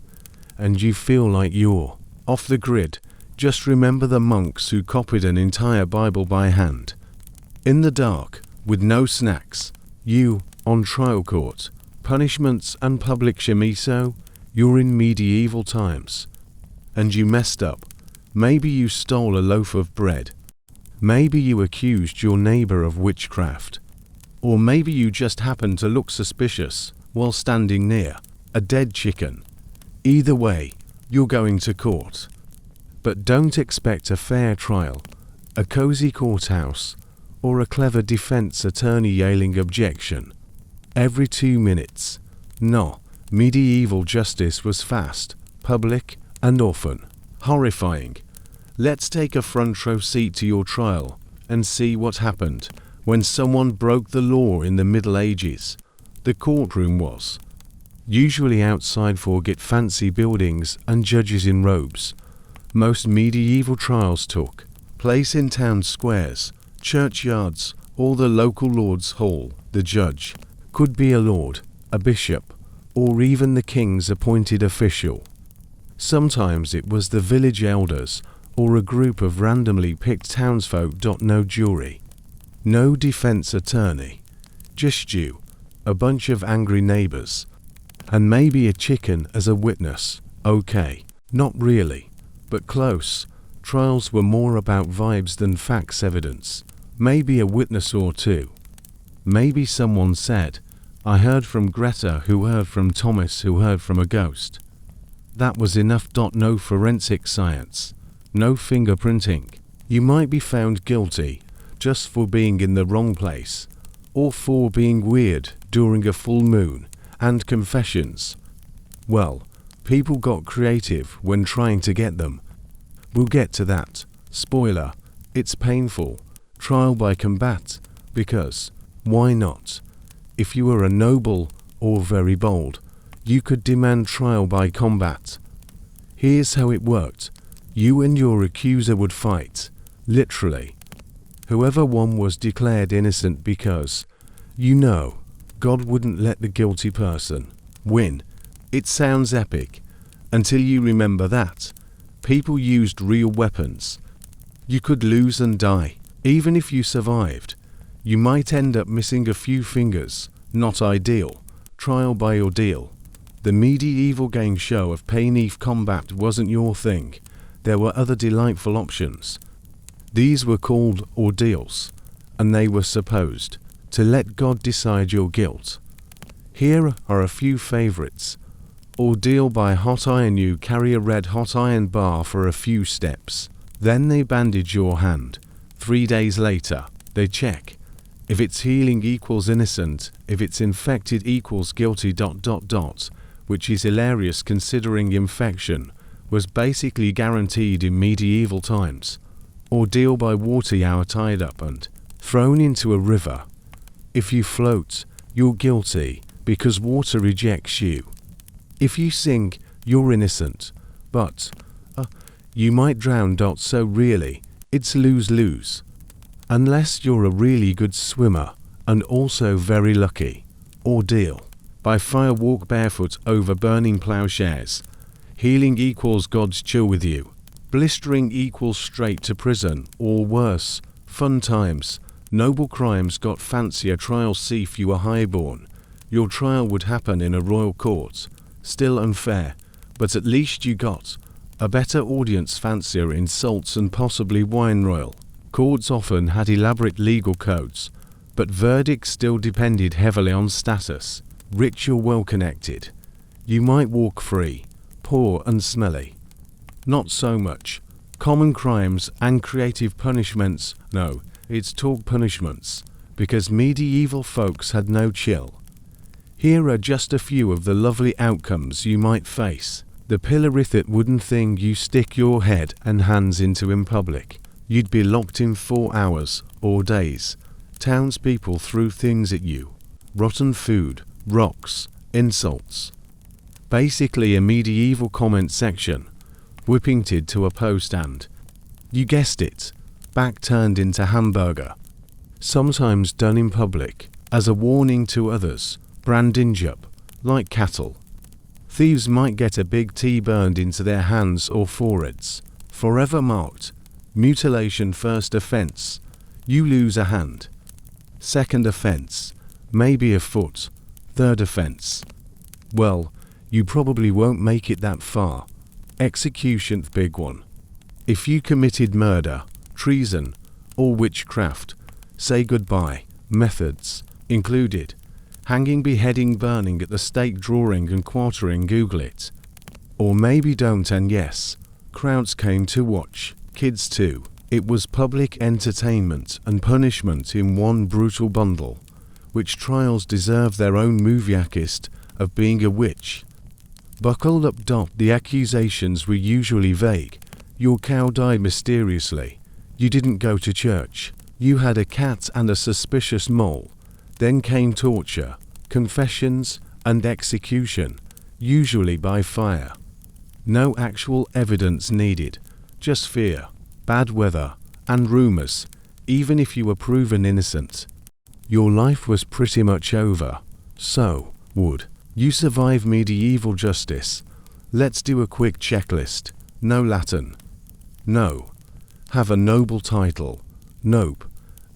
S1: and you feel like you're off the grid, just remember the monks who copied an entire Bible by hand. In the dark, with no snacks, you, on trial court, punishments and public shimiso, you're in medieval times. And you messed up. Maybe you stole a loaf of bread. Maybe you accused your neighbor of witchcraft. Or maybe you just happened to look suspicious while standing near a dead chicken. Either way, you're going to court. But don't expect a fair trial, a cozy courthouse, or a clever defense attorney yelling objection every 2 minutes. No, medieval justice was fast, public, and often horrifying. Let's take a front row seat to your trial and see what happened when someone broke the law in the Middle Ages. The courtroom was usually outside. Forget fancy buildings and judges in robes. Most medieval trials took place in town squares, churchyards, or the local lord's hall. The judge could be a lord, a bishop, or even the king's appointed official. Sometimes it was the village elders or a group of randomly picked townsfolk. No jury, no defense attorney, just you, a bunch of angry neighbors, and maybe a chicken as a witness. Okay, not really, but close. Trials were more about vibes than facts. Evidence, maybe a witness or two. Maybe someone said, I heard from Greta, who heard from Thomas, who heard from a ghost. That was enough. No forensic science, no fingerprinting. You might be found guilty just for being in the wrong place, or for being weird during a full moon, and confessions. Well, people got creative when trying to get them. We'll get to that. Spoiler, it's painful. Trial by combat, because why not? If you were a noble or very bold, you could demand trial by combat. Here's how it worked. You and your accuser would fight, literally. Whoever won was declared innocent because, God wouldn't let the guilty person win. It sounds epic, until you remember that people used real weapons. You could lose and die. Even if you survived, you might end up missing a few fingers. Not ideal. Trial by ordeal. The medieval game show of pain-eve combat wasn't your thing. There were other delightful options. These were called ordeals, and they were supposed to let God decide your guilt. Here are a few favorites. Ordeal by hot iron. You carry a red hot iron bar for a few steps. Then they bandage your hand. 3 days later, they check. If it's healing equals innocent, if it's infected equals guilty ... which is hilarious considering infection was basically guaranteed in medieval times. Ordeal by water. You are tied up and thrown into a river. If you float, you're guilty because water rejects you. If you sink, you're innocent, but you might drown. So really, it's lose-lose. Unless you're a really good swimmer and also very lucky. Ordeal by fire. Walk barefoot over burning plowshares. Healing equals God's chill with you. Blistering equals straight to prison or worse. Fun times. Noble crimes got fancier. Trial. See if you were highborn. Your trial would happen in a royal court. Still unfair, but at least you got a better audience. Fancier insults and possibly wine royal. Courts often had elaborate legal codes, but verdicts still depended heavily on status. Rich or well connected. You might walk free. Poor and smelly. Not so much. Common crimes and creative punishments. No, it's talk punishments, because medieval folks had no chill. Here are just a few of the lovely outcomes you might face. The pillorific wooden thing you stick your head and hands into in public. You'd be locked in 4 hours or days. Townspeople threw things at you. Rotten food, rocks, insults. Basically a medieval comment section. Whippinged to a post and, you guessed it, back turned into hamburger. Sometimes done in public, as a warning to others. Brandinged up, like cattle. Thieves might get a big T burned into their hands or foreheads. Forever marked. Mutilation. First offense. You lose a hand. Second offense. Maybe a foot. Third offense. Well, you probably won't make it that far. Execution. Big one. If you committed murder, treason, or witchcraft, say goodbye. Methods included hanging, beheading, burning at the stake, drawing and quartering. Google it. Or maybe don't. And yes, crowds came to watch. Kids too. It was public entertainment and punishment in one brutal bundle. Which trials deserve their own movieakist of being a witch. Buckled up. The accusations were usually vague. Your cow died mysteriously. You didn't go to church. You had a cat and a suspicious mole. Then came torture, confessions, and execution, usually by fire. No actual evidence needed, just fear, bad weather, and rumors. Even if you were proven innocent, your life was pretty much over. So, would you survive medieval justice? Let's do a quick checklist. No Latin. No. Have a noble title. Nope.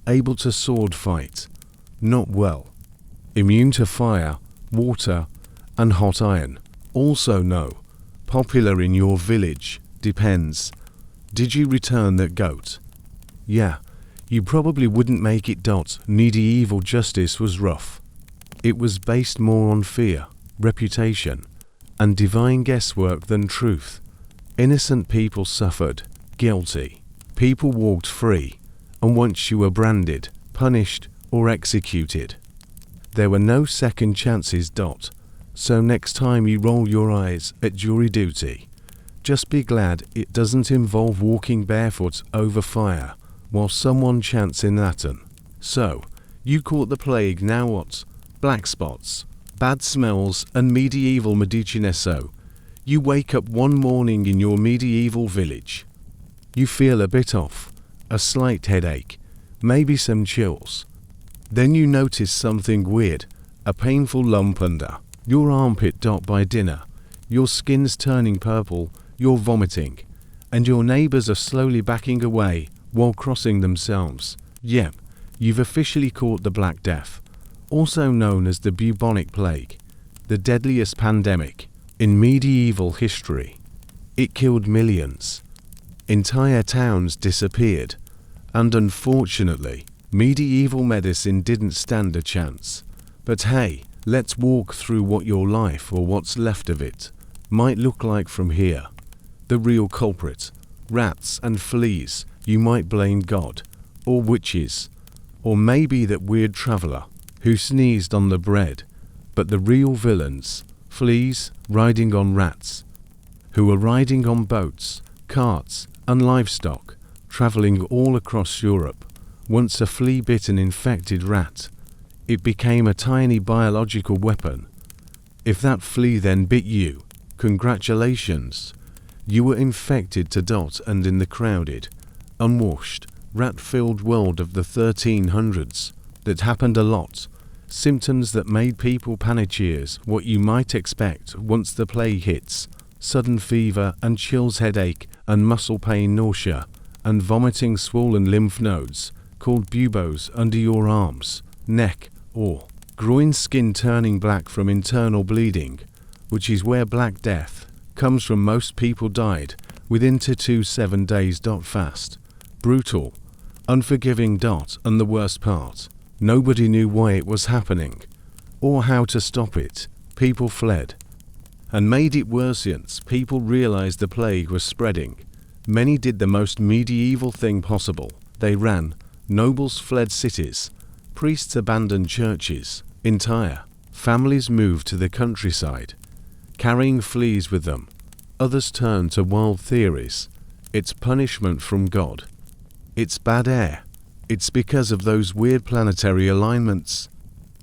S1: Able to sword fight. Not well. Immune to fire, water, and hot iron. Also no. Popular in your village. Depends. Did you return that goat? Yeah. You probably wouldn't make it. Medieval justice was rough. It was based more on fear, reputation, and divine guesswork than truth. Innocent people suffered. Guilty people walked free. And once you were branded, punished, or executed, there were no second chances. So next time you roll your eyes at jury duty, just be glad it doesn't involve walking barefoot over fire while someone chants in Latin. So, you caught the plague. Now what? Black spots, bad smells, and medieval Medicinesso. You wake up one morning in your medieval village. You feel a bit off, a slight headache, maybe some chills. Then you notice something weird, a painful lump under your armpit. By dinner, your skin's turning purple, you're vomiting, and your neighbors are slowly backing away while crossing themselves. Yep, you've officially caught the Black Death, also known as the bubonic plague, the deadliest pandemic in medieval history. It killed millions. Entire towns disappeared, and unfortunately, medieval medicine didn't stand a chance. But hey, Let's walk through what your life, or what's left of it, might look like from here. The real culprit, rats and fleas, you might blame God, or witches, or maybe that weird traveller who sneezed on the bread. But the real villains, fleas riding on rats, who were riding on boats, carts and livestock, travelling all across Europe. Once a flea bit an infected rat, it became a tiny biological weapon. If that flea then bit you, congratulations, you were infected to dot. And in the crowded, unwashed, rat-filled world of the 1300s, that happened a lot. Symptoms that made people panicheers, what you might expect once the plague hits: sudden fever and chills, headache and muscle pain, nausea and vomiting, swollen lymph nodes called buboes under your arms, neck or groin, skin turning black from internal bleeding, which is where Black Death comes from. Most people died within 2 to 7 days. Fast, brutal, unforgiving. And the worst part, nobody knew why it was happening or how to stop it. People fled. And made it worse, since people realized the plague was spreading, many did the most medieval thing possible. They ran. Nobles fled cities. Priests abandoned churches. Entire families moved to the countryside, carrying fleas with them. Others turned to wild theories. It's punishment from God. It's bad air. It's because of those weird planetary alignments.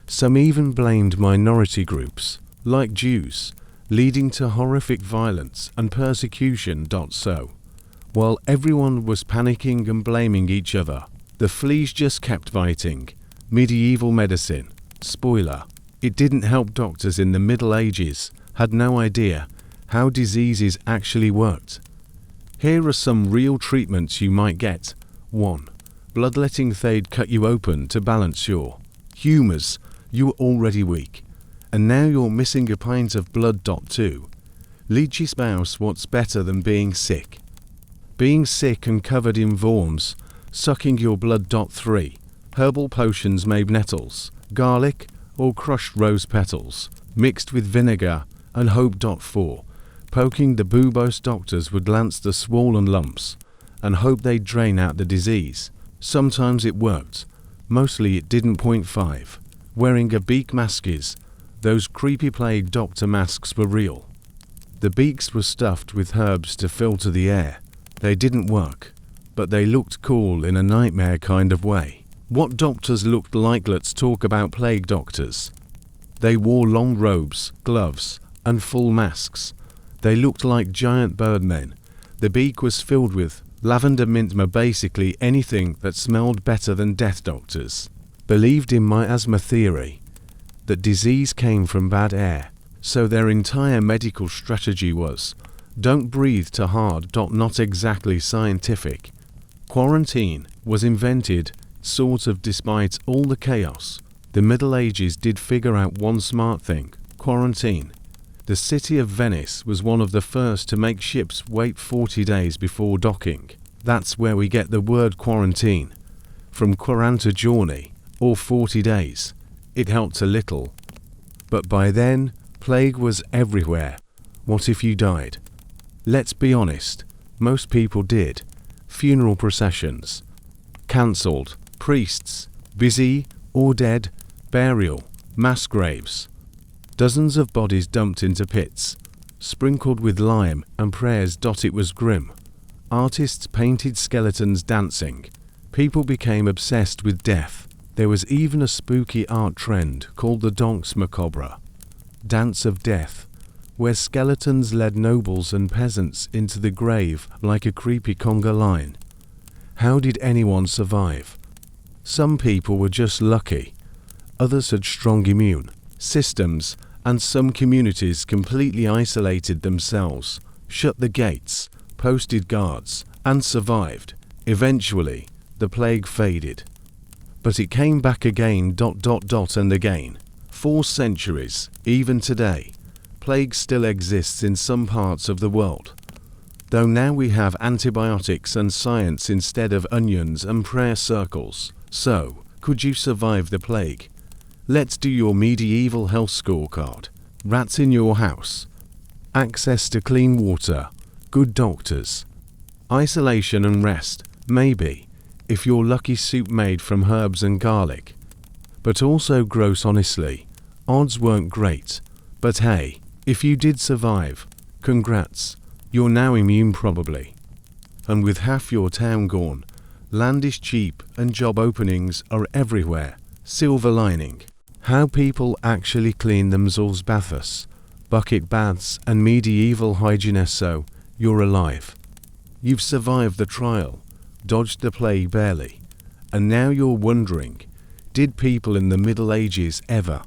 S1: Some even blamed minority groups, like Jews, leading to horrific violence and persecution. So, while everyone was panicking and blaming each other, the fleas just kept biting. Medieval medicine. Spoiler: it didn't help. Doctors in the Middle Ages had no idea how diseases actually worked. Here are some real treatments you might get. 1. Bloodletting. They'd cut you open to balance your humours. You were already weak, and now you're missing a pint of blood. 2. Leech your spouse. What's better than being sick? Being sick and covered in worms, sucking your blood. 3. Herbal potions made nettles, garlic, or crushed rose petals, mixed with vinegar and hope. 4. Poking the buboes. Doctors would lance the swollen lumps and hope they'd drain out the disease. Sometimes it worked, mostly it didn't. 5. Wearing a beak. Masks. Those creepy plague doctor masks were real. The beaks were stuffed with herbs to filter the air. They didn't work, but they looked cool in a nightmare kind of way. What doctors looked like? Let's talk about plague doctors. They wore long robes, gloves, and full masks. They looked like giant birdmen. The beak was filled with lavender, mint, basically anything that smelled better than death. Doctors believed in miasma theory, that disease came from bad air, so their entire medical strategy was, don't breathe too hard. Not exactly scientific. Quarantine was invented, sort of, despite all the chaos. The Middle Ages did figure out one smart thing: quarantine. The city of Venice was one of the first to make ships wait 40 days before docking. That's where we get the word quarantine, from 40 giorni, or 40 days. It helped a little. But by then, plague was everywhere. What if you died? Let's be honest, most people did. Funeral processions cancelled, priests busy or dead, burial, mass graves, dozens of bodies dumped into pits, sprinkled with lime and prayers. It was grim. Artists painted skeletons dancing. People became obsessed with death. There was even a spooky art trend called the danse macabre, dance of death, where skeletons led nobles and peasants into the grave like a creepy conga line. How did anyone survive? Some people were just lucky. Others had strong immune systems, and some communities completely isolated themselves, shut the gates, posted guards, and survived. Eventually, the plague faded. But it came back again. And again. 4 centuries, even today, plague still exists in some parts of the world. Though now we have antibiotics and science instead of onions and prayer circles. So, could you survive the plague? Let's do your medieval health scorecard. Rats in your house. Access to clean water. Good doctors. Isolation and rest. Maybe, if you're lucky, soup made from herbs and garlic. But also gross, honestly. Odds weren't great. But hey, if you did survive, congrats. You're now immune probably. And with half your town gone, land is cheap and job openings are everywhere. Silver lining. How people actually clean themselves. Baths, bucket baths and medieval hygiene. So, you're alive. You've survived the trial, dodged the plague barely. And now you're wondering, did people in the Middle Ages ever,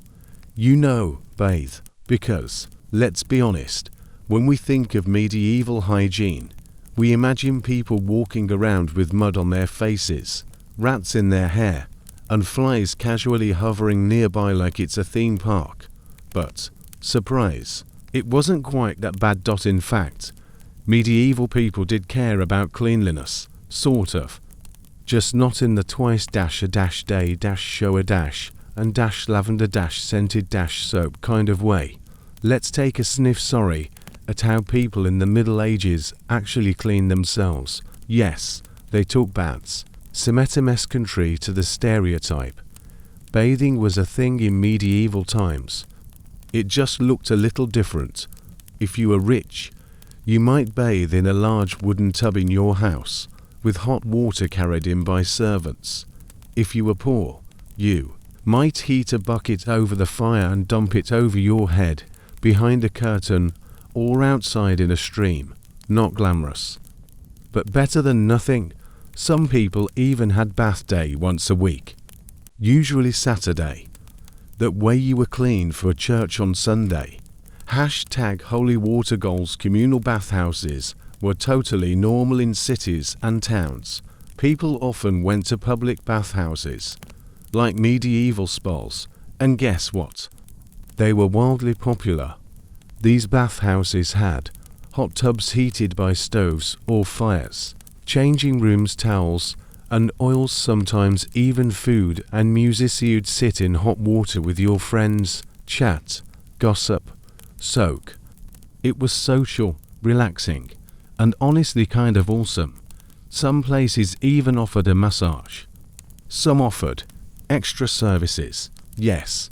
S1: bathe? Because, let's be honest, when we think of medieval hygiene, we imagine people walking around with mud on their faces, rats in their hair, and flies casually hovering nearby like it's a theme park. But, surprise, it wasn't quite that bad. In fact, medieval people did care about cleanliness, sort of. Just not in the twice dash a dash day dash show a dash and dash lavender dash scented dash soap kind of way. Let's take a sniff at how people in the Middle Ages actually cleaned themselves. Yes, they took baths. Semetemes contrary to the stereotype. Bathing was a thing in medieval times. It just looked a little different. If you were rich, you might bathe in a large wooden tub in your house, with hot water carried in by servants. If you were poor, you might heat a bucket over the fire and dump it over your head, behind a curtain, or outside in a stream. Not glamorous, but better than nothing. Some people even had bath day once a week, usually Saturday. That way you were clean for church on Sunday. Holy water goals. Communal bathhouses were totally normal in cities and towns. People often went to public bathhouses, like medieval spas, and guess what? They were wildly popular. These bathhouses had hot tubs heated by stoves or fires, changing rooms, towels, and oils, sometimes even food and music. You'd sit in hot water with your friends, chat, gossip, soak. It was social, relaxing, and honestly kind of awesome. Some places even offered a massage. Some offered extra services. Yes,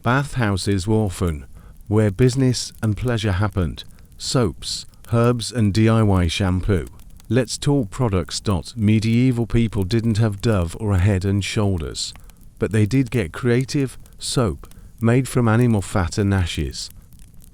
S1: bathhouses were often where business and pleasure happened. Soaps, herbs and DIY shampoo. Let's talk products. Medieval people didn't have Dove or a Head and Shoulders, but they did get creative. Soap, made from animal fat and ashes,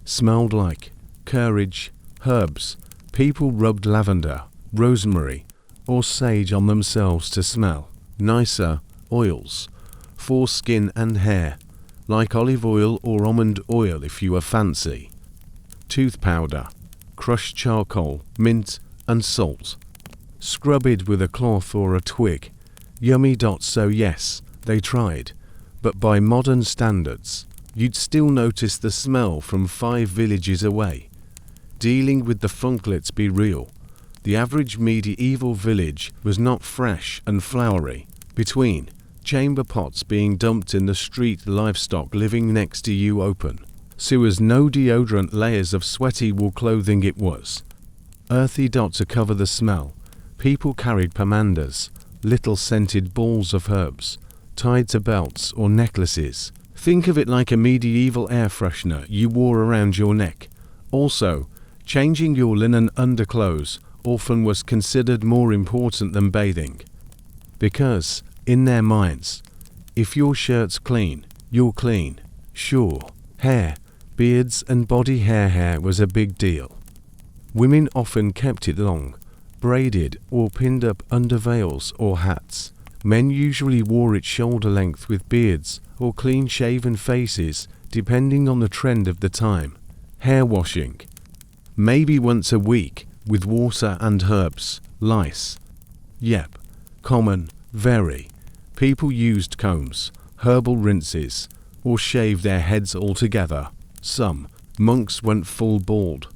S1: smelled like courage. Herbs, people rubbed lavender, rosemary, or sage on themselves to smell nicer. Oils, for skin and hair, like olive oil or almond oil if you were fancy. Tooth powder, crushed charcoal, mint, and salt. Scrub it with a cloth or a twig. Yummy. So yes, they tried, but by modern standards, you'd still notice the smell from 5 villages away. Dealing with the funk. Let's be real. The average medieval village was not fresh and flowery. Between chamber pots being dumped in the street, livestock living next to you, open sewers, no deodorant, layers of sweaty wool clothing. It was earthy. To cover the smell, people carried pomanders, little scented balls of herbs, tied to belts or necklaces. Think of it like a medieval air freshener you wore around your neck. Also, changing your linen underclothes often was considered more important than bathing. Because, in their minds, if your shirt's clean, you're clean. Sure, hair, beards and body hair was a big deal. Women often kept it long, braided or pinned up under veils or hats. Men usually wore it shoulder length with beards or clean-shaven faces, depending on the trend of the time. Hair washing, maybe once a week, with water and herbs. Lice, yep, common, very. People used combs, herbal rinses, or shaved their heads altogether. Some monks went full bald,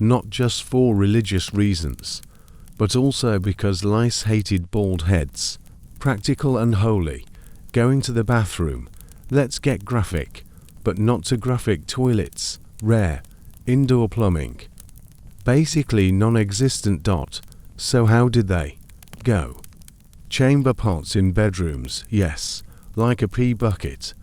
S1: not just for religious reasons, but also because lice hated bald heads. Practical and holy, going to the bathroom, Let's get graphic, but not too graphic. Toilets, rare, indoor plumbing, basically non-existent. So how did they go? Chamber pots in bedrooms, yes, like a pea bucket.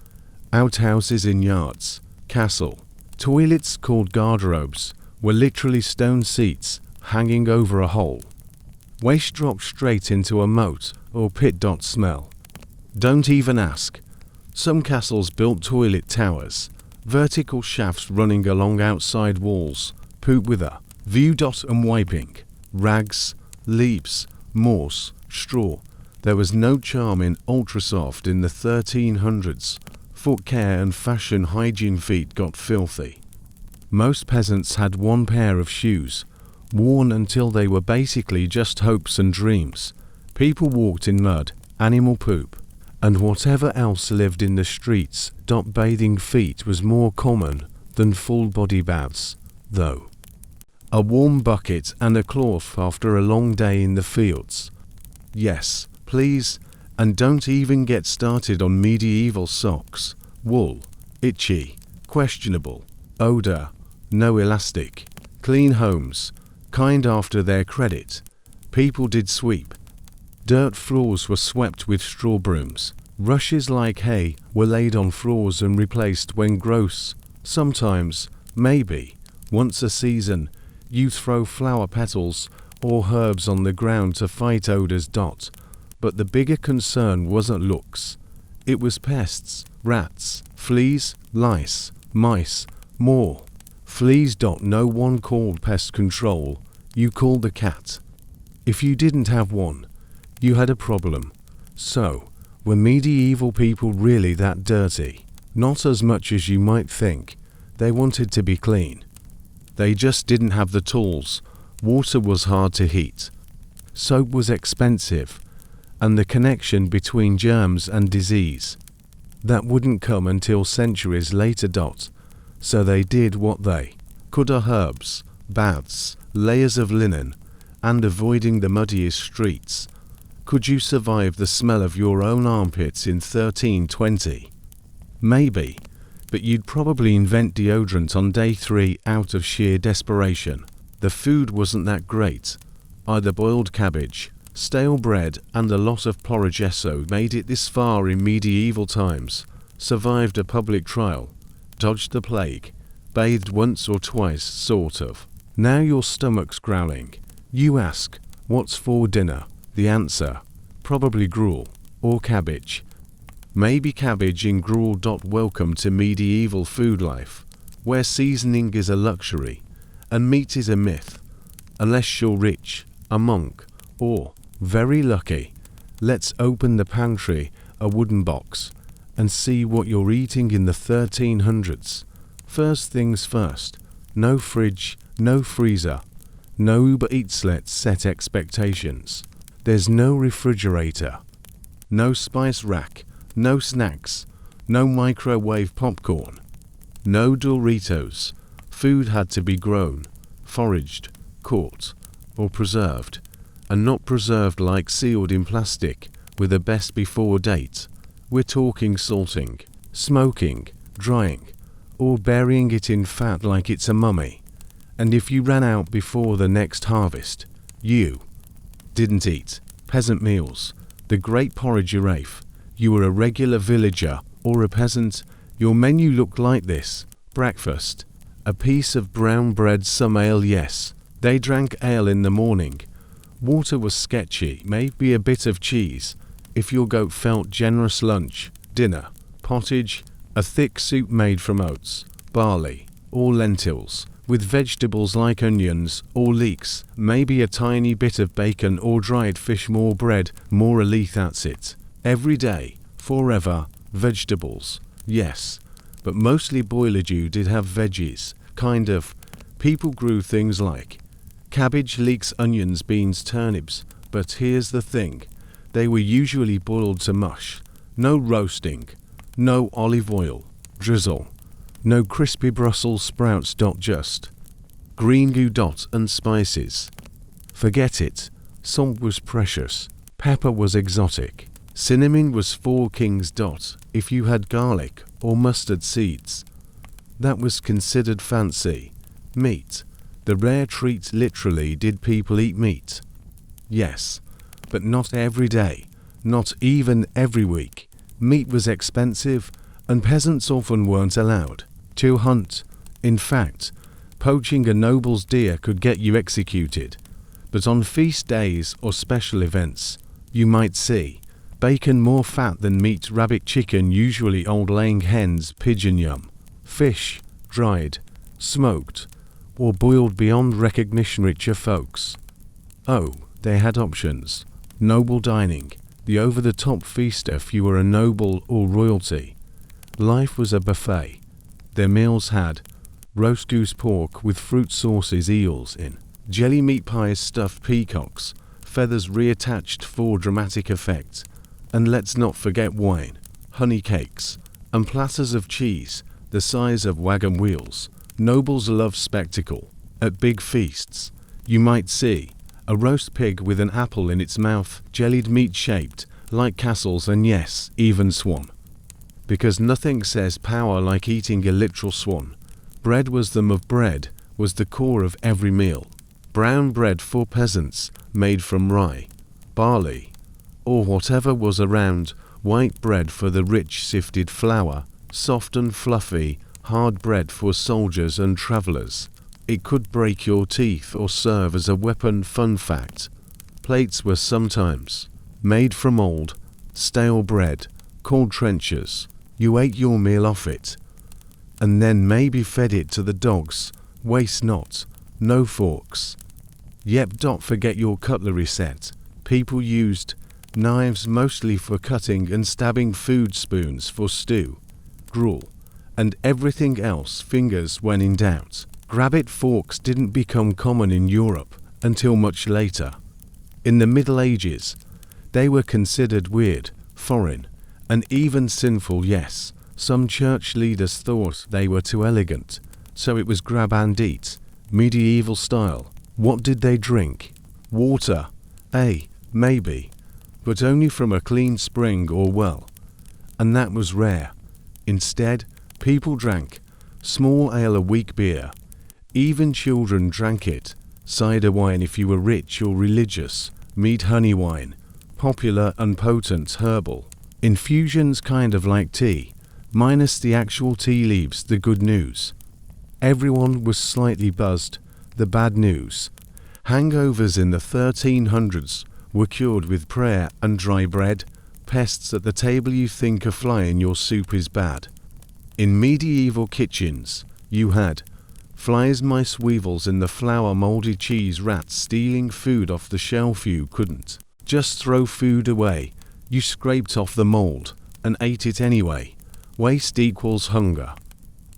S1: Outhouses in yards, castle. Toilets called garderobes were literally stone seats hanging over a hole. Waste dropped straight into a moat or pit. Smell. Don't even ask. Some castles built toilet towers, vertical shafts running along outside walls, poop with a view. And wiping. Rags, leaves, moss, straw. There was no charm in ultrasoft in the 1300s. Foot care and fashion hygiene. Feet got filthy. Most peasants had one pair of shoes, worn until they were basically just hopes and dreams. People walked in mud, animal poop, and whatever else lived in the streets. Bathing feet was more common than full body baths, though. A warm bucket and a cloth after a long day in the fields. Yes, please, and don't even get started on medieval socks. Wool, itchy, questionable, odor, no elastic. Clean homes, kind after their credit. People did sweep. Dirt floors were swept with straw brooms. Rushes like hay were laid on floors and replaced when gross. Sometimes, maybe, once a season, you throw flower petals or herbs on the ground to fight odors. But the bigger concern wasn't looks. It was pests, rats, fleas, lice, mice, more. Fleas. No one called pest control. You called the cat. If you didn't have one, you had a problem. So, were medieval people really that dirty? Not as much as you might think. They wanted to be clean. They just didn't have the tools. Water was hard to heat. Soap was expensive. And the connection between germs and disease, that wouldn't come until centuries later. So they did what they could. Herbs, baths, layers of linen, and avoiding the muddiest streets. Could you survive the smell of your own armpits in 1320? Maybe, but you'd probably invent deodorant on day 3 out of sheer desperation. The food wasn't that great. Either boiled cabbage, stale bread, and a lot of porridge. Made it this far in medieval times, survived a public trial, dodged the plague, bathed once or twice, sort of. Now your stomach's growling. You ask, what's for dinner? The answer, probably gruel, or cabbage. Maybe cabbage in gruel. Welcome to medieval food life, where seasoning is a luxury, and meat is a myth. Unless you're rich, a monk, or very lucky. Let's open the pantry, a wooden box, and see what you're eating in the 1300s. First things first, no fridge, no freezer, no Uber Eats. Let's set expectations. There's no refrigerator, no spice rack, no snacks, no microwave popcorn, no Doritos. Food had to be grown, foraged, caught, or preserved, and not preserved like sealed in plastic with a best before date. We're talking salting, smoking, drying, or burying it in fat like it's a mummy. And if you ran out before the next harvest, you didn't eat. Peasant meals, the great porridge rafe. You were a regular villager or a peasant. Your menu looked like this. Breakfast, a piece of brown bread, some ale. Yes, they drank ale in the morning. Water was sketchy, maybe a bit of cheese, if your goat felt generous. Lunch, dinner, pottage, a thick soup made from oats, barley, or lentils, with vegetables like onions or leeks, maybe a tiny bit of bacon or dried fish. More bread, more elite. That's it. Every day, forever, vegetables. Yes, but mostly boiler. You did have veggies, kind of. People grew things like cabbage, leeks, onions, beans, turnips. But here's the thing, they were usually boiled to mush. No roasting, no olive oil, drizzle, no crispy Brussels sprouts. Just green goo. And spices. Forget it. Salt was precious. Pepper was exotic. Cinnamon was 4 kings. If you had garlic or mustard seeds, that was considered fancy. Meat, the rare treat. Literally, did people eat meat? Yes, but not every day, not even every week. Meat was expensive, and peasants often weren't allowed to hunt. In fact, poaching a noble's deer could get you executed. But on feast days or special events, you might see bacon more fat than meat, rabbit, chicken, usually old laying hens, pigeon yum, fish, dried, smoked, or boiled beyond recognition. Richer folks, oh, they had options. Noble dining, the over-the-top feast if you were a noble or royalty. Life was a buffet. Their meals had roast goose, pork with fruit sauces, eels in, jelly meat pies, stuffed peacocks, feathers reattached for dramatic effect, and let's not forget wine, honey cakes, and platters of cheese the size of wagon wheels. Nobles love spectacle. At big feasts, you might see a roast pig with an apple in its mouth, jellied meat shaped like castles, and yes, even swan. Because nothing says power like eating a literal swan. Bread was the core of every meal. Brown bread for peasants, made from rye, barley, or whatever was around. White bread for the rich, sifted flour, soft and fluffy, hard bread for soldiers and travelers. It could break your teeth or serve as a weapon. Fun fact: plates were sometimes made from old, stale bread, called trenchers. You ate your meal off it, and then maybe fed it to the dogs. Waste not. No forks. Yep. Forget your cutlery set. People used knives mostly for cutting and stabbing food, spoons for stew, gruel, and everything else. Fingers when in doubt. Grab-it forks didn't become common in Europe until much later. In the Middle Ages, they were considered weird, foreign, and even sinful. Yes, some church leaders thought they were too elegant, so it was grab and eat, medieval style. What did they drink? Water? Maybe, but only from a clean spring or well, and that was rare. Instead, people drank small ale, a weak beer. Even children drank it. Cider wine if you were rich or religious. Mead, honey wine, popular and potent, herbal infusions, kind of like tea, minus the actual tea leaves. The good news: everyone was slightly buzzed. The bad news: hangovers in the 1300s were cured with prayer and dry bread. Pests at the table: you think a fly in your soup is bad. In medieval kitchens, you had flies, mice, weevils in the flour, moldy cheese, rats stealing food off the shelf. You couldn't just throw food away. You scraped off the mold and ate it anyway. Waste equals hunger.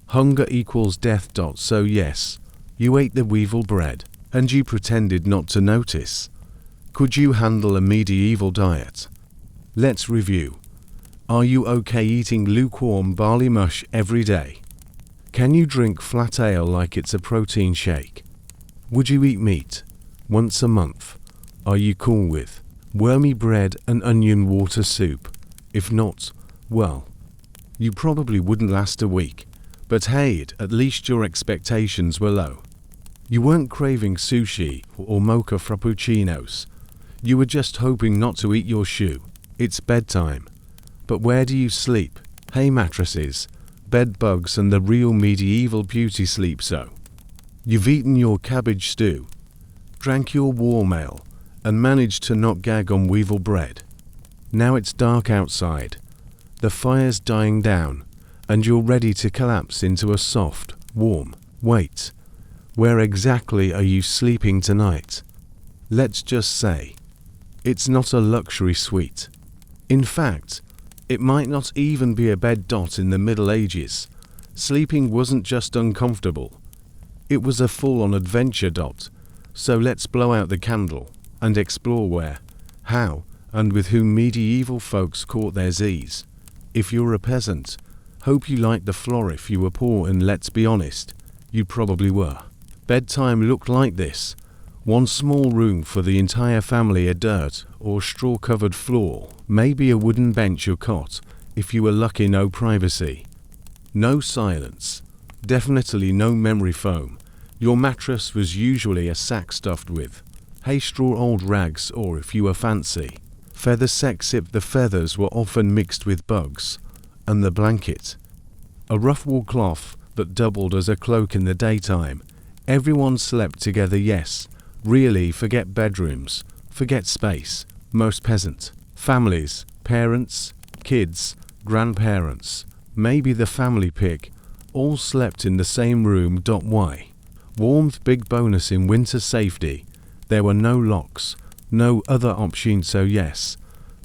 S1: Hunger equals death. So yes, you ate the weevil bread, and you pretended not to notice. Could you handle a medieval diet? Let's review. Are you okay eating lukewarm barley mush every day? Can you drink flat ale like it's a protein shake? Would you eat meat once a month? Are you cool with wormy bread and onion water soup? If not, well, you probably wouldn't last a week. But hey, at least your expectations were low. You weren't craving sushi or mocha frappuccinos. You were just hoping not to eat your shoe. It's bedtime. But where do you sleep? Hay mattresses, bed bugs, and the real medieval beauty sleep. So you've eaten your cabbage stew, drank your warm ale, and managed to not gag on weevil bread. Now it's dark outside, the fire's dying down, and you're ready to collapse into a soft, warm, wait, where exactly are you sleeping tonight? Let's just say, it's not a luxury suite. In fact, it might not even be a bed. In the Middle Ages, sleeping wasn't just uncomfortable, it was a full-on adventure. So let's blow out the candle and explore where, how, and with whom medieval folks caught their Z's. If you're a peasant, hope you liked the floor. If you were poor, and let's be honest, you probably were, bedtime looked like this. One small room for the entire family, a dirt or straw-covered floor, maybe a wooden bench or cot, if you were lucky. No privacy. No silence. Definitely no memory foam. Your mattress was usually a sack stuffed with hay straw, old rags, or if you were fancy, feather sacks if the feathers were often mixed with bugs, and the blanket, a rough wool cloth that doubled as a cloak in the daytime. Everyone slept together, yes. Really, forget bedrooms, forget space. Most peasant families, parents, kids, grandparents, maybe the family pig, all slept in the same room. Why? Warmth, big bonus in winter. Safety. There were no locks, no other option, so yes,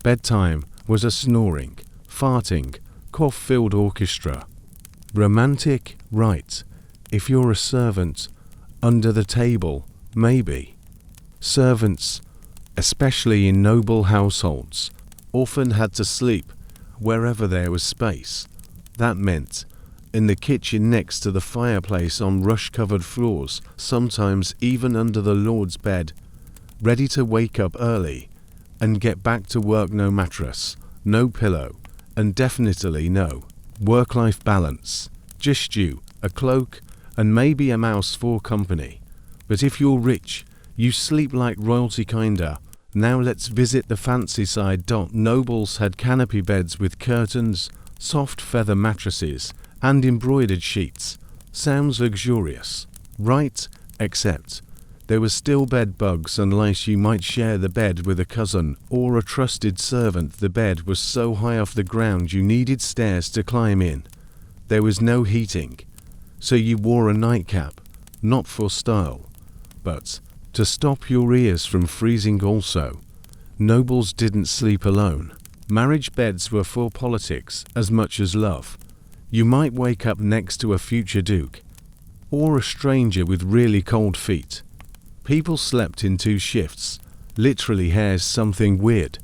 S1: bedtime was a snoring, farting, cough-filled orchestra. Romantic, right, if you're a servant, under the table, maybe. Servants, especially in noble households, often had to sleep wherever there was space. That meant in the kitchen next to the fireplace, on rush-covered floors, sometimes even under the Lord's bed, ready to wake up early and get back to work. No mattress, no pillow, and definitely no work-life balance. Just you, a cloak, and maybe a mouse for company. But if you're rich, you sleep like royalty kinda. Now let's visit the fancy side. Nobles had canopy beds with curtains, soft feather mattresses, and embroidered sheets. Sounds luxurious, right? Except there were still bed bugs and lice. You might share the bed with a cousin or a trusted servant. The bed was so high off the ground you needed stairs to climb in. There was no heating, so you wore a nightcap, not for style, but to stop your ears from freezing. Also, nobles didn't sleep alone. Marriage beds were for politics as much as love. You might wake up next to a future duke, or a stranger with really cold feet. People slept in 2 shifts, literally. Here's something weird.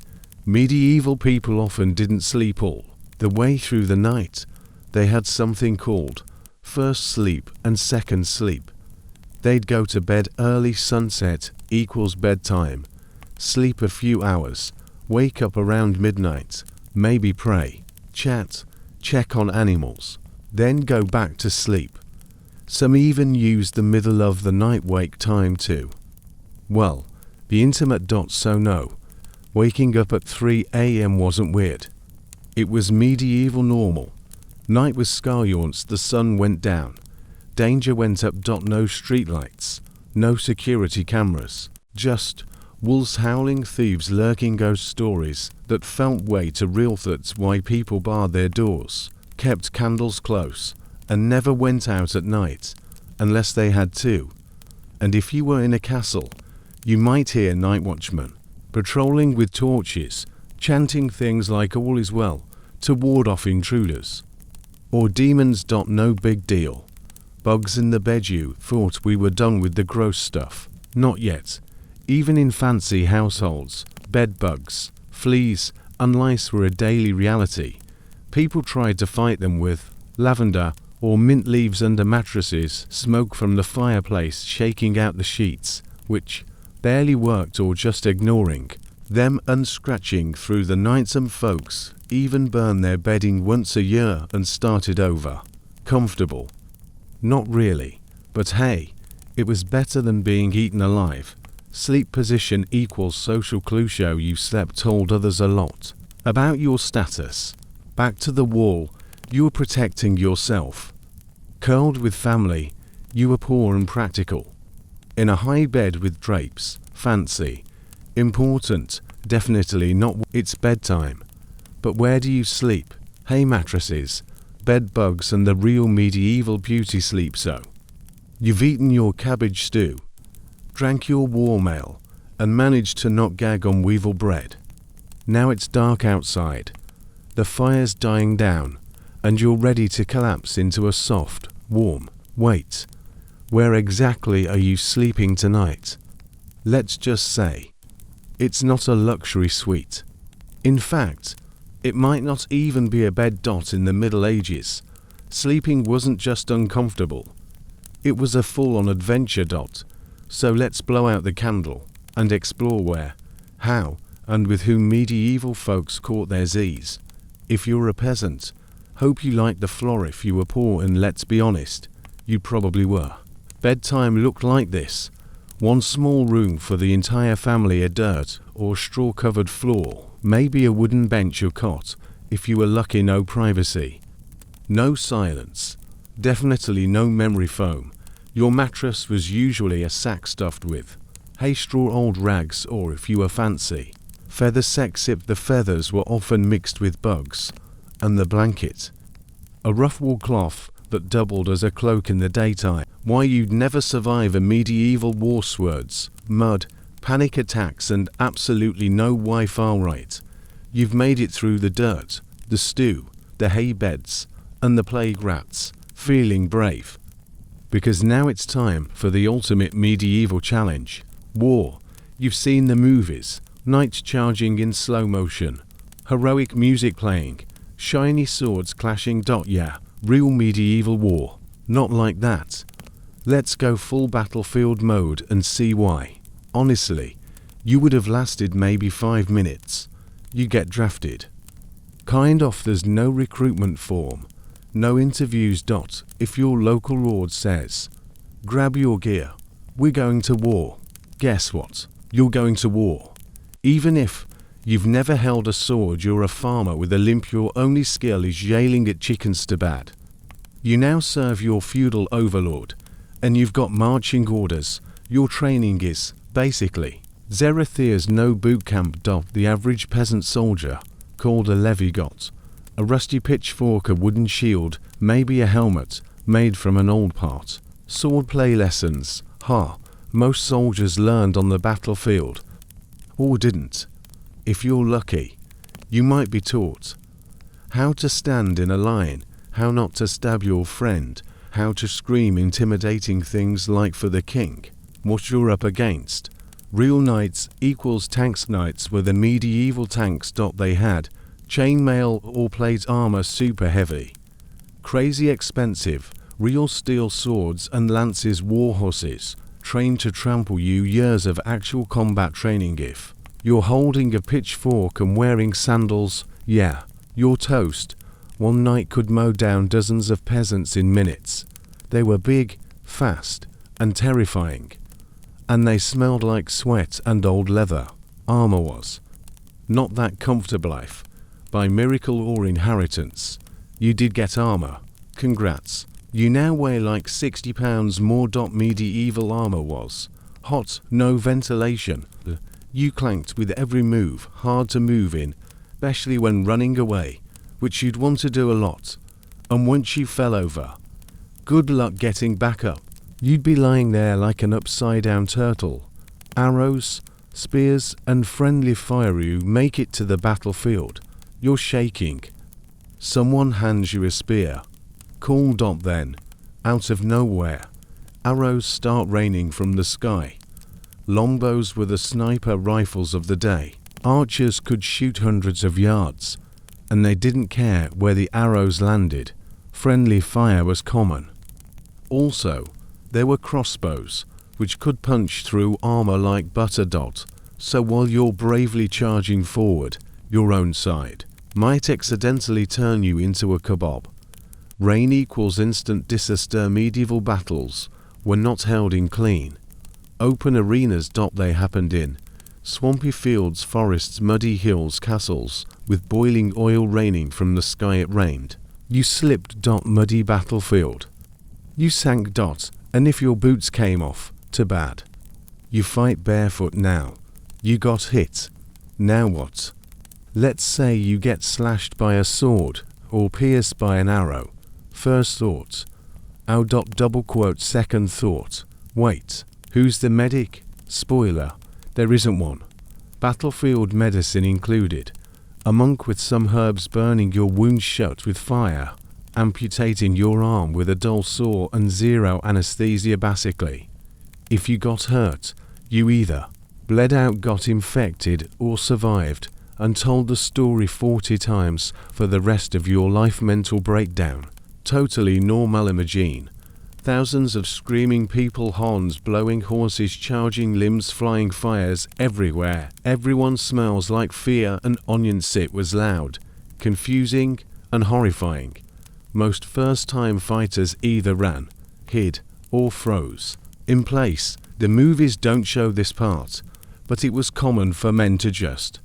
S1: Medieval people often didn't sleep all the way through the night. They had something called first sleep and second sleep. They'd go to bed early. Sunset equals bedtime. Sleep a few hours, wake up around midnight, maybe pray, chat, check on animals, then go back to sleep. Some even used the middle of the night wake time too. Well, be intimate. So no, waking up at 3 a.m. wasn't weird. It was medieval normal. Night was skyawns. The sun went down. Danger went up. No streetlights, no security cameras, just wolves howling, thieves lurking, ghost stories that felt way too real. That's why people barred their doors, kept candles close, and never went out at night unless they had to. And if you were in a castle, you might hear night watchmen patrolling with torches, chanting things like all is well to ward off intruders or demons. No big deal. Bugs in the bed. You thought we were done with the gross stuff. Not yet. Even in fancy households, bed bugs, fleas, and lice were a daily reality. People tried to fight them with lavender or mint leaves under mattresses, smoke from the fireplace shaking out the sheets, which barely worked, or just ignoring them and scratching through the night. Some folks even burned their bedding once a year and started over. Comfortable? Not really, but hey, it was better than being eaten alive. Sleep position equals social clue. Show you slept told others a lot about your status. Back to the wall, you were protecting yourself. Curled with family, you were poor and practical. In a high bed with drapes, fancy, important, definitely not. It's bedtime. But where do you sleep? Hay mattresses, bed bugs, and the real medieval beauty sleep. So you've eaten your cabbage stew, drank your warm ale, and managed to not gag on weevil bread. Now it's dark outside, the fire's dying down, and you're ready to collapse into a soft, warm, wait. Where exactly are you sleeping tonight? Let's just say, it's not a luxury suite. In fact, it might not even be a bed. In the Middle Ages, sleeping wasn't just uncomfortable. It was a full-on adventure. So let's blow out the candle and explore where, how, and with whom medieval folks caught their Z's. If you're a peasant, hope you liked the floor. If you were poor, and let's be honest, you probably were. Bedtime looked like this. One small room for the entire family, a dirt or straw-covered floor, maybe a wooden bench or cot, if you were lucky. No privacy, no silence, definitely no memory foam. Your mattress was usually a sack stuffed with hay straw, old rags, or if you were fancy, feather sex if the feathers were often mixed with bugs, and the blanket, a rough wool cloth that doubled as a cloak in the daytime. Why you'd never survive a medieval war, swords, mud, panic attacks, and absolutely no Wi-Fi. Right, you've made it through the dirt, the stew, the hay beds, and the plague rats, feeling brave. Because now it's time for the ultimate medieval challenge. War. You've seen the movies, knights charging in slow motion, heroic music playing, shiny swords clashing. Yeah, real medieval war. Not like that. Let's go full battlefield mode and see why. Honestly, you would have lasted maybe 5 minutes. You get drafted. Kind of. There's no recruitment form, no interviews. If your local lord says, grab your gear, we're going to war, guess what? You're going to war. Even if you've never held a sword, you're a farmer with a limp, your only skill is yelling at chickens to bad. You now serve your feudal overlord, and you've got marching orders. Your training is, basically, Zerathir's no boot camp. The average peasant soldier, called a levy, got a rusty pitchfork, a wooden shield, maybe a helmet made from an old part. Swordplay lessons, most soldiers learned on the battlefield. Or didn't. If you're lucky, you might be taught how to stand in a line, how not to stab your friend, how to scream intimidating things like for the king, what you're up against. Real knights equals tanks. Knights were the medieval tanks. They had chainmail or plate armor, super heavy, crazy expensive, real steel swords and lances, war horses, trained to trample you. Years of actual combat training. If you're holding a pitchfork and wearing sandals, yeah, you're toast. One knight could mow down dozens of peasants in minutes. They were big, fast, and terrifying. And they smelled like sweat and old leather. Armor was not that comfortable. Life, by miracle or inheritance, you did get armor. Congrats. You now weigh like 60 pounds more. Medieval armor was hot, no ventilation. You clanked with every move, hard to move in, especially when running away, which you'd want to do a lot. And once you fell over, good luck getting back up. You'd be lying there like an upside-down turtle. Arrows, spears, and friendly fire. You make it to the battlefield. You're shaking. Someone hands you a spear. Cool. Then, out of nowhere, arrows start raining from the sky. Longbows were the sniper rifles of the day. Archers could shoot hundreds of yards, and they didn't care where the arrows landed. Friendly fire was common. Also, there were crossbows, which could punch through armor like butter. So while you're bravely charging forward, your own side might accidentally turn you into a kebab. Rain equals instant disaster. Medieval battles were not held in clean, open arenas. They happened in swampy fields, forests, muddy hills, castles, with boiling oil raining from the sky. It rained. You slipped. Muddy battlefield. You sank. And if your boots came off, too bad. You fight barefoot now. You got hit. Now what? Let's say you get slashed by a sword or pierced by an arrow. First thought. Double quote. Second thought. Wait, who's the medic? Spoiler, there isn't one. Battlefield medicine included. A monk with some herbs burning your wounds shut with fire, amputating your arm with a dull saw, and zero anesthesia. Basically, if you got hurt, you either bled out, got infected, or survived and told the story 40 times for the rest of your life. Mental breakdown. Totally normal. Imagine Thousands of screaming people, horns blowing, horses charging, limbs flying, fires everywhere. Everyone smells like fear, and onions. It was loud, confusing, and horrifying. Most first-time fighters either ran, hid, or froze in place. The movies don't show this part, but it was common for men to just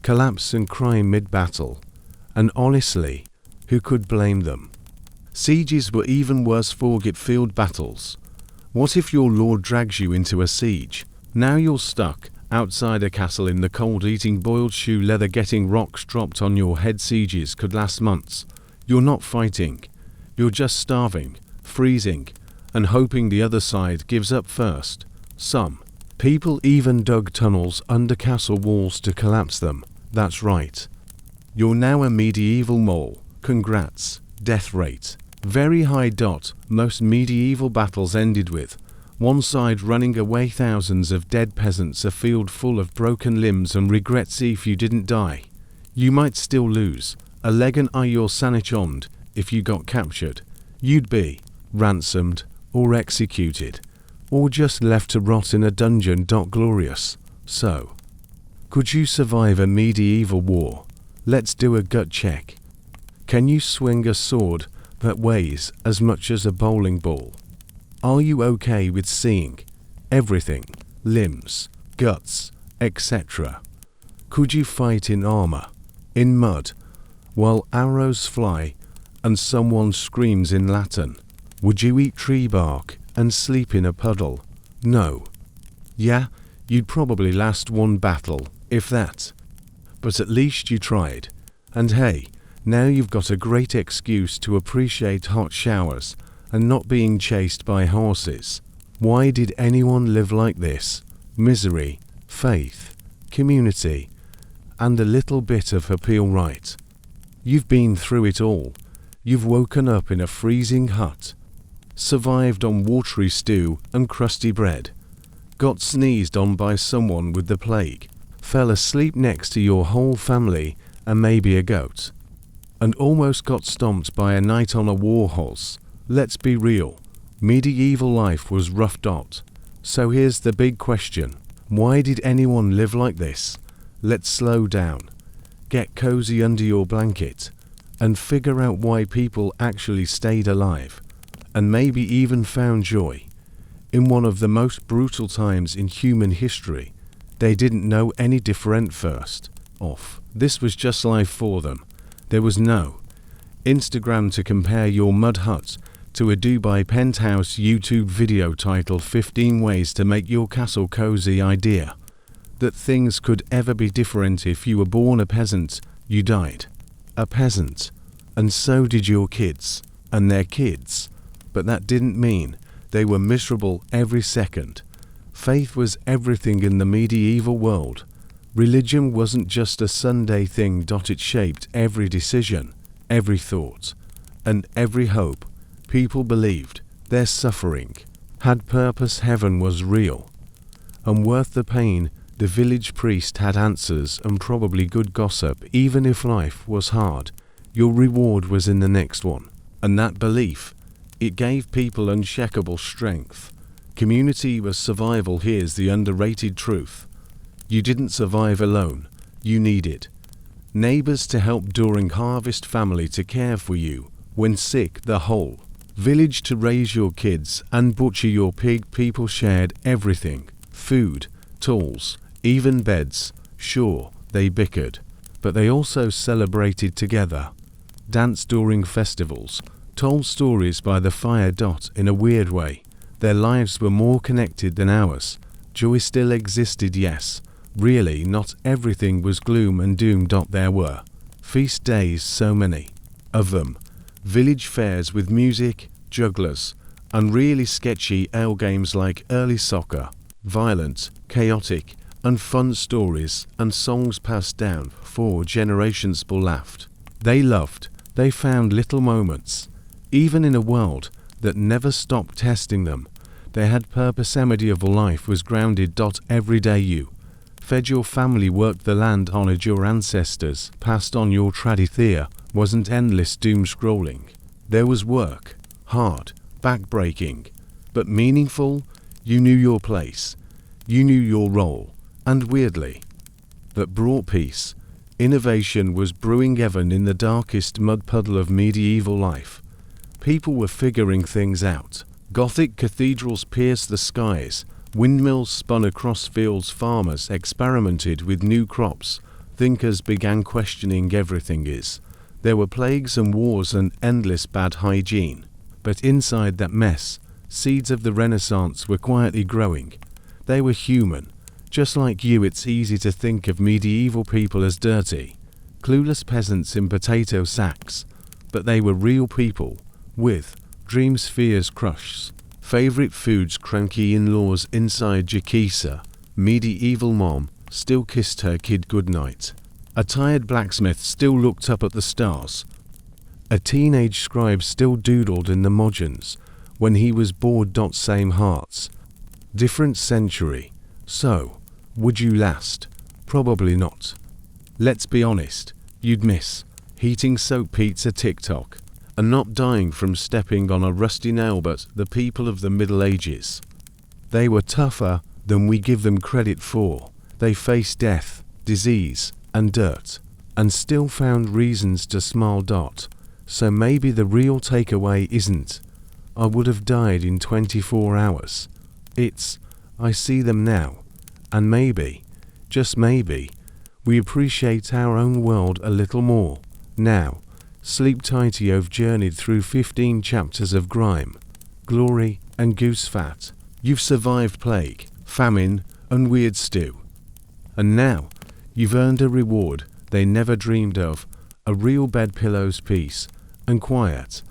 S1: collapse and cry mid-battle. And honestly, who could blame them? Sieges were even worse. Forget field battles. What if your lord drags you into a siege? Now you're stuck outside a castle in the cold, eating boiled shoe leather, getting rocks dropped on your head. Sieges could last months. You're not fighting. You're just starving, freezing, and hoping the other side gives up first. Some people even dug tunnels under castle walls to collapse them. That's right. You're now a medieval mole. Congrats. Death rate very high. Most medieval battles ended with one side running away, thousands of dead peasants, a field full of broken limbs and regrets. If you didn't die, you might still lose a leg and eye. Your sanitond. If you got captured, you'd be ransomed or executed, or just left to rot in a dungeon. Glorious. So, could you survive a medieval war? Let's do a gut check. Can you swing a sword that weighs as much as a bowling ball? Are you okay with seeing everything, limbs, guts, etc.? Could you fight in armor, in mud, while arrows fly and someone screams in Latin? Would you eat tree bark and sleep in a puddle? No. Yeah, you'd probably last one battle, if that. But at least you tried. And hey, now you've got a great excuse to appreciate hot showers and not being chased by horses. Why did anyone live like this? Misery, faith, community, and a little bit of appeal, right? You've been through it all. You've woken up in a freezing hut, survived on watery stew and crusty bread, got sneezed on by someone with the plague, fell asleep next to your whole family and maybe a goat, and almost got stomped by a knight on a war horse. Let's be real, medieval life was rough. So here's the big question. Why did anyone live like this? Let's slow down, get cozy under your blanket, and figure out why people actually stayed alive, and maybe even found joy, in one of the most brutal times in human history. They didn't know any different. First off, this was just life for them. There was no Instagram to compare your mud hut to a Dubai penthouse. YouTube video titled 15 Ways to Make Your Castle Cozy. Idea that things could ever be different. If you were born a peasant, you died a peasant, and so did your kids and their kids. But that didn't mean they were miserable every second. Faith was everything in the medieval world. Religion wasn't just a Sunday thing. It shaped every decision, every thought, and every hope. People believed their suffering had purpose. Heaven was real and worth the pain. The village priest had answers and probably good gossip. Even if life was hard, your reward was in the next one. And that belief, it gave people unshakable strength. Community was survival. Here's the underrated truth. You didn't survive alone. You needed neighbors to help during harvest, family to care for you when sick, the whole village to raise your kids and butcher your pig. People shared everything: food, tools, even beds. Sure, they bickered, but they also celebrated together, danced during festivals, told stories by the fire. In a weird way, their lives were more connected than ours. Joy still existed, yes. Really, not everything was gloom and doom. There were feast days, so many of them, village fairs with music, jugglers, and really sketchy ale games like early soccer, violent, chaotic, and fun stories and songs passed down for generations. People laughed, they loved, they found little moments, even in a world that never stopped testing them. They had purpose. Medieval life was grounded. Every day you fed your family, worked the land, honored your ancestors, passed on your tradition. Wasn't endless doom scrolling. There was work, hard, backbreaking, but meaningful. You knew your place, you knew your role, and weirdly, that brought peace. Innovation was brewing even in the darkest mud puddle of medieval life. People were figuring things out. Gothic cathedrals pierced the skies, windmills spun across fields, farmers experimented with new crops, thinkers began questioning everything. There were plagues and wars and endless bad hygiene. But inside that mess, seeds of the Renaissance were quietly growing. They were human. Just like you, it's easy to think of medieval people as dirty, clueless peasants in potato sacks. But they were real people, with dreams, fears, crushs, favorite foods, cranky in-laws. Inside Jakisa, medieval mom still kissed her kid goodnight. A tired blacksmith still looked up at the stars. A teenage scribe still doodled in the margins when he was bored. Same hearts, different century. So, would you last? Probably not. Let's be honest, you'd miss eating soap pizza TikTok and not dying from stepping on a rusty nail. But the people of the Middle Ages, they were tougher than we give them credit for. They faced death, disease, and dirt, and still found reasons to smile. So maybe the real takeaway isn't, I would have died in 24 hours. It's, I see them now, and maybe, just maybe, we appreciate our own world a little more. Now, sleep tight. You've journeyed through 15 chapters of grime, glory, and goose fat. You've survived plague, famine, and weird stew. And now, you've earned a reward they never dreamed of, a real bed, pillows, peace, and quiet,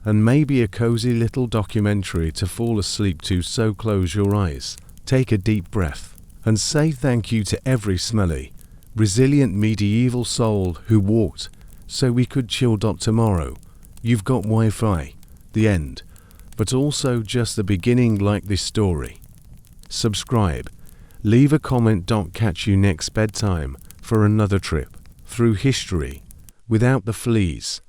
S1: and maybe a cozy little documentary to fall asleep to. So close your eyes, take a deep breath, and say thank you to every smelly, resilient medieval soul who walked so we could chill. Tomorrow, you've got Wi-Fi, the end, but also just the beginning. Like this story, subscribe, leave a comment. Catch you next bedtime for another trip through history without the fleas.